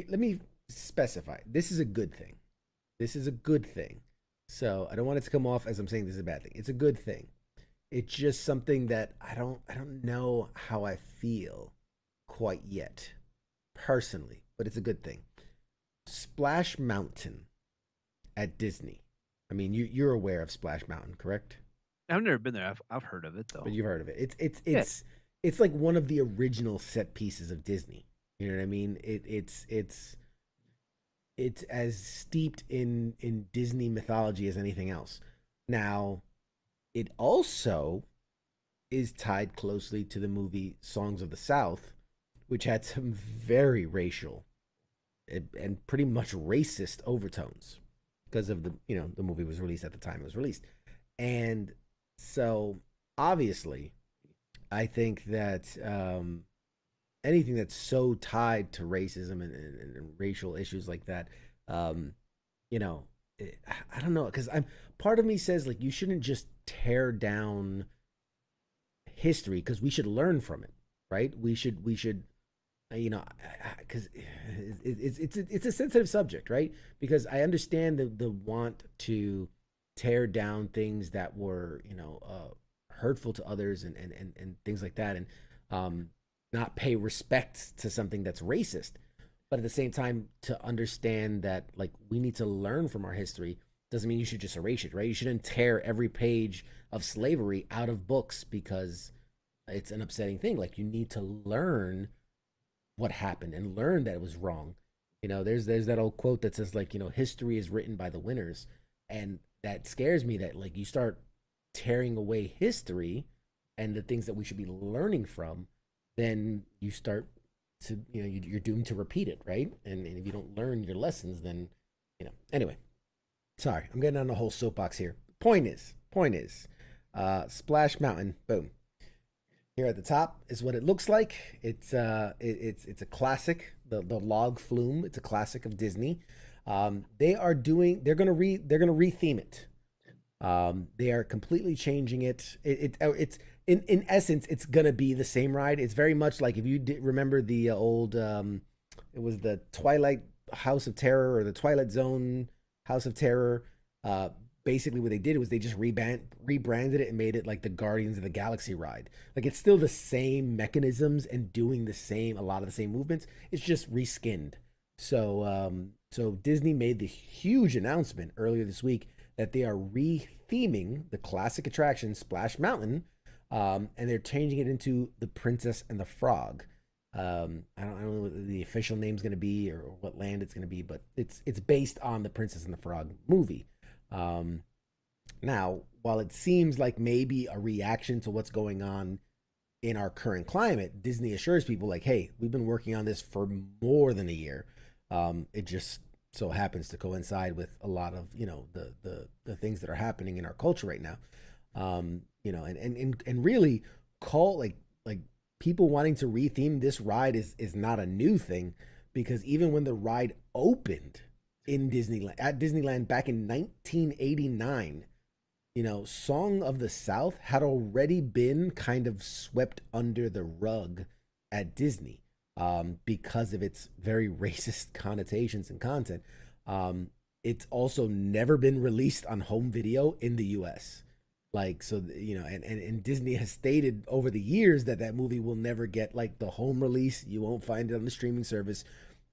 B: Let me specify. This is a good thing. So I don't want it to come off as I'm saying this is a bad thing. It's a good thing. It's just something that I don't know how I feel quite yet, personally, but it's a good thing. Splash Mountain at Disney. I mean, you're aware of Splash Mountain, correct?
C: I've never been there. I've heard of it though.
B: But you've heard of it. It's like one of the original set pieces of Disney. You know what I mean? It's as steeped in Disney mythology as anything else. Now, it also is tied closely to the movie Songs of the South, which had some very racial and pretty much racist overtones because of the movie was released at the time it was released. And so obviously I think that anything that's so tied to racism and racial issues like that, I don't know, because part of me says like you shouldn't just tear down history because we should learn from it, right? We should because it's a sensitive subject, right? Because I understand the want to tear down things that were hurtful to others and things like that, and not pay respect to something that's racist, but at the same time to understand that like we need to learn from our history doesn't mean you should just erase it, right? You shouldn't tear every page of slavery out of books because it's an upsetting thing. Like you need to learn what happened and learn that it was wrong. There's that old quote that says like, history is written by the winners. And that scares me that like you start tearing away history and the things that we should be learning from, then you start to, you're doomed to repeat it, right? And if you don't learn your lessons, then, anyway, sorry, I'm getting on the whole soapbox here. Point is, Splash Mountain, boom. Here at the top is what it looks like. It's a classic, the log flume. It's a classic of Disney. They're gonna retheme it. They are completely changing it. It's in essence, it's gonna be the same ride. It's very much like if you remember the old, it was the Twilight House of Terror or the Twilight Zone House of Terror. Basically what they did was they just rebranded it and made it like the Guardians of the Galaxy ride. Like it's still the same mechanisms and doing a lot of the same movements. It's just reskinned. So Disney made the huge announcement earlier this week that they are retheming the classic attraction Splash Mountain, and they're changing it into The Princess and the Frog. I don't know what the official name's going to be or what land it's going to be, but it's based on the Princess and the Frog movie. Now, while it seems like maybe a reaction to what's going on in our current climate, Disney assures people like, hey, we've been working on this for more than a year. It just so happens to coincide with a lot of, the things that are happening in our culture right now. And really call like people wanting to retheme this ride is not a new thing, because even when the ride opened in Disneyland back in 1989, Song of the South had already been kind of swept under the rug at Disney, because of its very racist connotations and content. It's also never been released on home video in the US. Like, so, and Disney has stated over the years that movie will never get like the home release. You won't find it on the streaming service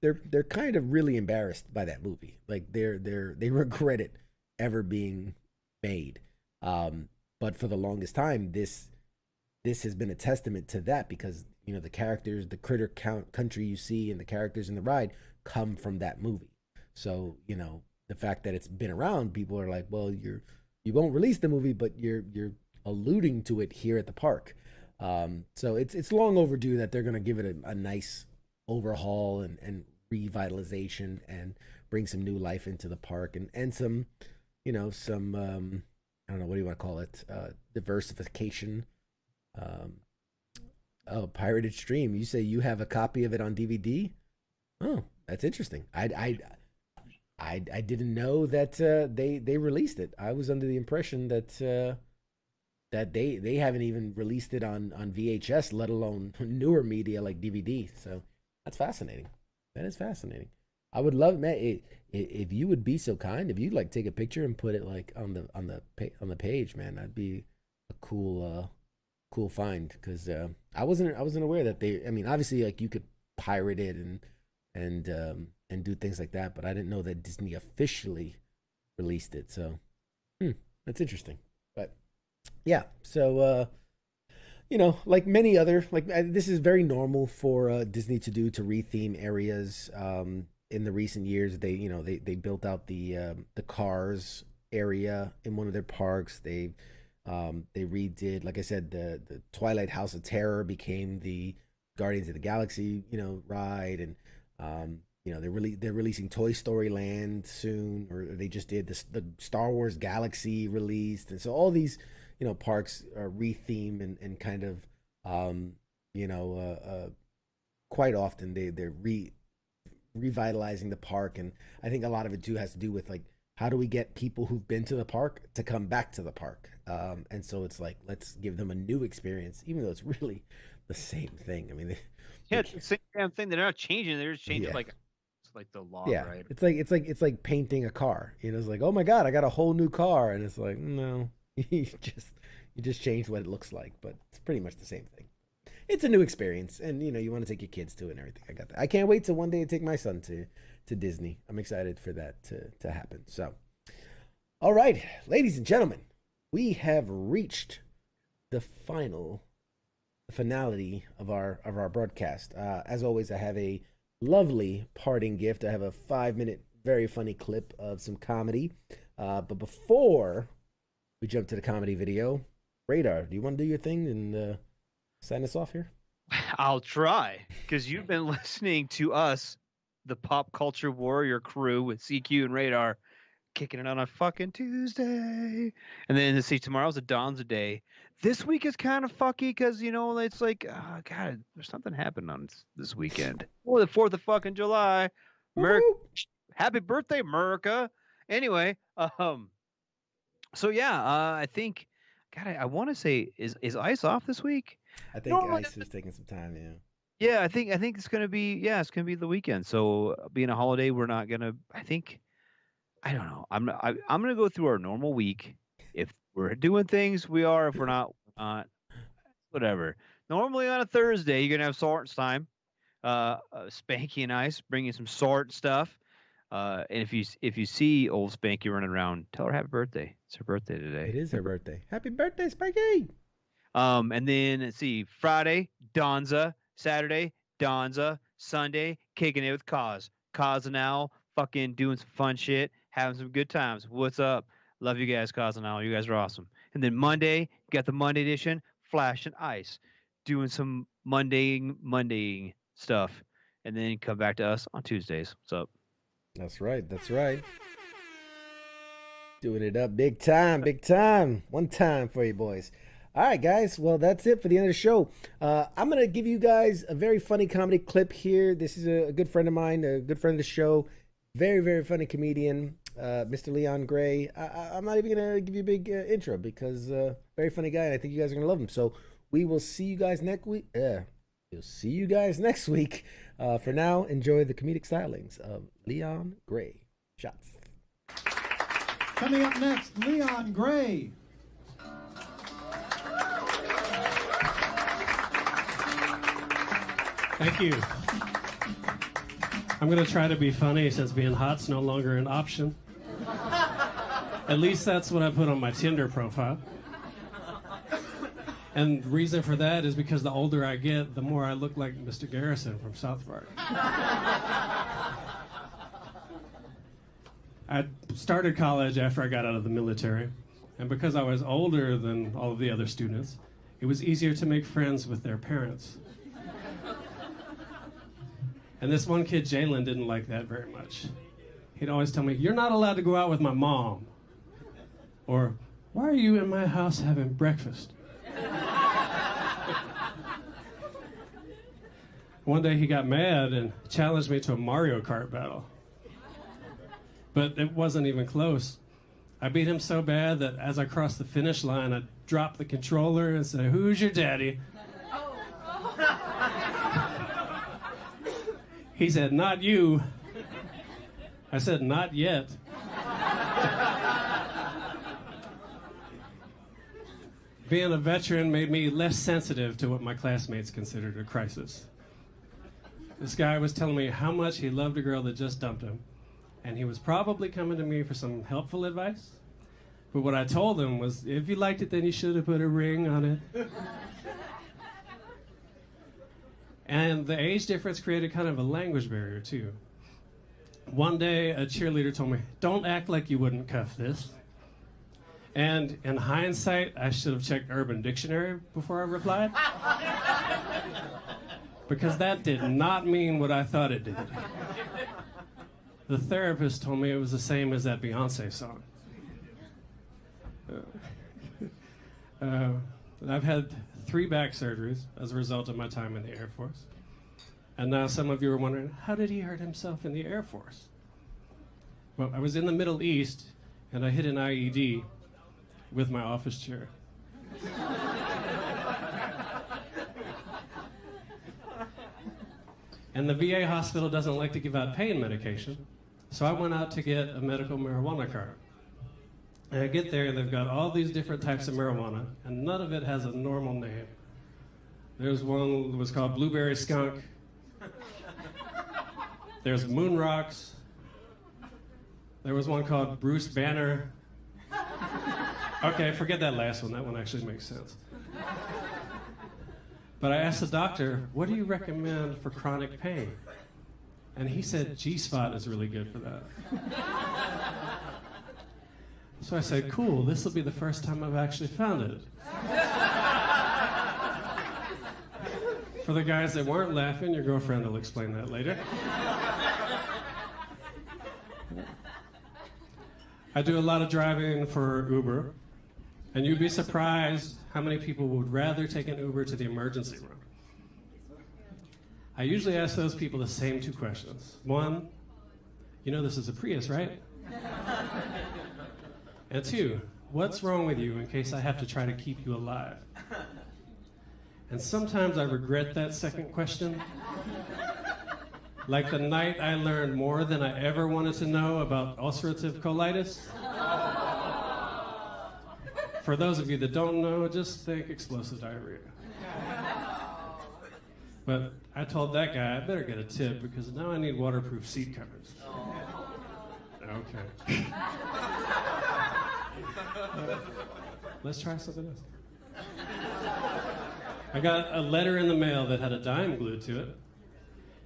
B: they're kind of really embarrassed by that movie. Like they regret it ever being made. But for the longest time, this has been a testament to that, because the characters, the critter country you see, and the characters in the ride come from that movie. So the fact that it's been around, people are like, well, you won't release the movie, but you're alluding to it here at the park. So it's long overdue that they're gonna give it a nice overhaul and revitalization and bring some new life into the park and some some I don't know, what do you want to call it, diversification. Oh, Pirated Stream, you say you have a copy of it on DVD? Oh, that's interesting. I didn't know that they released it. I was under the impression that they haven't even released it on VHS, let alone newer media like DVD. So that's fascinating. That is fascinating. I would love, man, if you would be so kind, if you'd like take a picture and put it like on the page, man, that'd be a cool find, because I wasn't aware that they. I mean, obviously, like, you could pirate it and do things like that, but I didn't know that Disney officially released it. So that's interesting. But yeah, so like many other, this is very normal for Disney to do, to retheme areas. In the recent years, they built out the Cars area in one of their parks. They redid, like I said, the Twilight House of Terror became the Guardians of the Galaxy ride, and they're releasing Toy Story Land soon, or they just did the Star Wars Galaxy released, and so all these parks are retheme and kind of quite often they're revitalizing the park. And I think a lot of it too has to do with, like, how do we get people who've been to the park to come back to the park? And so it's like, let's give them a new experience, even though it's really the same thing. I mean,
C: it's the same damn thing. They're not changing. They're just changing it's like the law, right?
B: It's like painting a car. It's like, oh my God, I got a whole new car, and it's like, no, you just changed what it looks like, but it's pretty much the same thing. It's a new experience, and you want to take your kids to it and everything. I got that. I can't wait till one day to take my son to Disney. I'm excited for that to happen. So, all right, ladies and gentlemen, we have reached the finality of our broadcast. As always, I have a lovely parting gift. I have a 5-minute, very funny clip of some comedy. But before we jump to the comedy video, Radar, do you want to do your thing and sign us off here?
C: I'll try, because you've been listening to us, the Pop Culture Warrior crew with CQ and Radar, kicking it on a fucking Tuesday. And then tomorrow's a Don's Day. This week is kind of fucky because, it's like, oh, God, there's something happening on this weekend. Oh, the 4th of fucking July. Happy birthday, America. Anyway, so yeah, I think, God, I want to say, is Ice off this week?
B: I think Ice is taking some time, yeah.
C: Yeah, I think it's gonna be the weekend. So being a holiday, we're not gonna. I don't know. I'm gonna go through our normal week. If we're doing things, we are. If we're not, we're not. Whatever. Normally on a Thursday, you're gonna have Sort's time. Spanky and Ice bringing some Sort stuff. And if you see old Spanky running around, tell her happy birthday. It's her birthday today.
B: It is her birthday. Happy birthday, Spanky!
C: And then let's see, Friday, Donza. Saturday, Donza. Sunday, kicking it with Cause and Al, fucking doing some fun shit, having some good times. What's up? Love you guys, Cause and Al. You guys are awesome. And then Monday, you got the Monday edition, Flash and Ice, doing some Monday stuff. And then come back to us on Tuesdays. What's up?
B: That's right. Doing it up big time. One time for you boys. All right, guys. Well, that's it for the end of the show. I'm going to give you guys a very funny comedy clip here. This is a good friend of mine, a good friend of the show. Very, very funny comedian, Mr. Leon Gray. I'm not even going to give you a big intro because very funny guy, and I think you guys are going to love him. So we will see you guys next week. We'll see you guys next week. For now, enjoy the comedic stylings of Leon Gray. Shots.
G: Coming up next, Leon Gray. Thank you.
E: I'm going to try to be funny since being hot's no longer an option. At least that's what I put on my Tinder profile. And the reason for that is because the older I get, the more I look like Mr. Garrison from South Park. I started college after I got out of the military, and because I was older than all of the other students, it was easier to make friends with their parents. And this one kid, Jalen, didn't like that very much. He'd always tell me, "You're not allowed to go out with my mom." Or, "Why are you in my house having breakfast?" One day he got mad and challenged me to a Mario Kart battle. But it wasn't even close. I beat him so bad that as I crossed the finish line, I dropped the controller and said, "Who's your daddy?" He said, "Not you." I said, "Not yet." Being a veteran made me less sensitive to what my classmates considered a crisis. This guy was telling me how much he loved a girl that just dumped him, and he was probably coming to me for some helpful advice. But what I told him was, if you liked it, then you should have put a ring on it. And the age difference created kind of a language barrier, too. One day, a cheerleader told me, "Don't act like you wouldn't cuff this." And in hindsight, I should have checked Urban Dictionary before I replied. Because that did not mean what I thought it did. The therapist told me it was the same as that Beyonce song. I've had 3 back surgeries as a result of my time in the Air Force. And now some of you are wondering, how did he hurt himself in the Air Force? Well, I was in the Middle East, and I hit an IED with my office chair. And the VA hospital doesn't like to give out pain medication, so I went out to get a medical marijuana card. And I get there, and they've got all these different types of marijuana, and none of it has a normal name. There's one that was called Blueberry Skunk. There's Moon Rocks. There was one called Bruce Banner. Okay, forget that last one. That one actually makes sense. But I asked the doctor, "What do you recommend for chronic pain?" And he said G-Spot is really good for that. So I said, "Cool, this will be the first time I've actually found it." For the guys that weren't laughing, your girlfriend will explain that later. I do a lot of driving for Uber, and you'd be surprised how many people would rather take an Uber to the emergency room. I usually ask those people the same 2 questions. 1, you know this is a Prius, right? And 2, what's wrong with you in case I have to try to keep you alive? And sometimes I regret that second question. Like the night I learned more than I ever wanted to know about ulcerative colitis. For those of you that don't know, just think explosive diarrhea. But I told that guy, I better get a tip because now I need waterproof seat covers. Okay. Let's try something else. I got a letter in the mail that had a dime glued to it.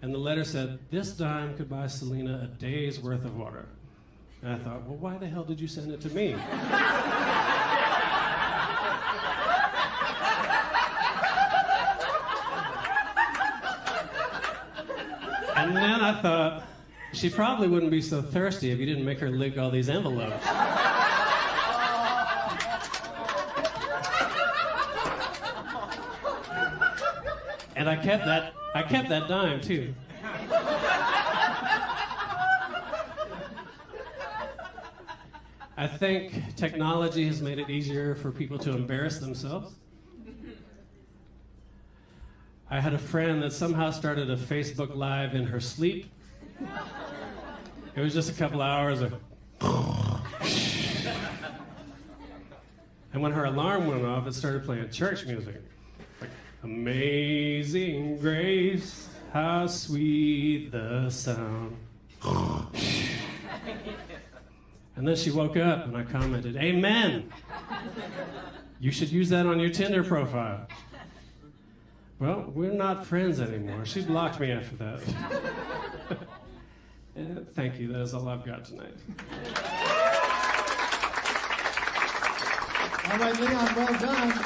E: And the letter said, "This dime could buy Selena a day's worth of water." And I thought, well, why the hell did you send it to me? And then I thought, she probably wouldn't be so thirsty if you didn't make her lick all these envelopes. And I kept that dime too. I think technology has made it easier for people to embarrass themselves. I had a friend that somehow started a Facebook Live in her sleep. It was just a couple hours of... And when her alarm went off, it started playing church music. Like, Amazing Grace, How sweet the sound. And then she woke up and I commented, Amen. You should use that on your Tinder profile. Well, we're not friends anymore. She blocked me after that. Thank you. That is all I've got tonight.
G: All right, Leon, well done.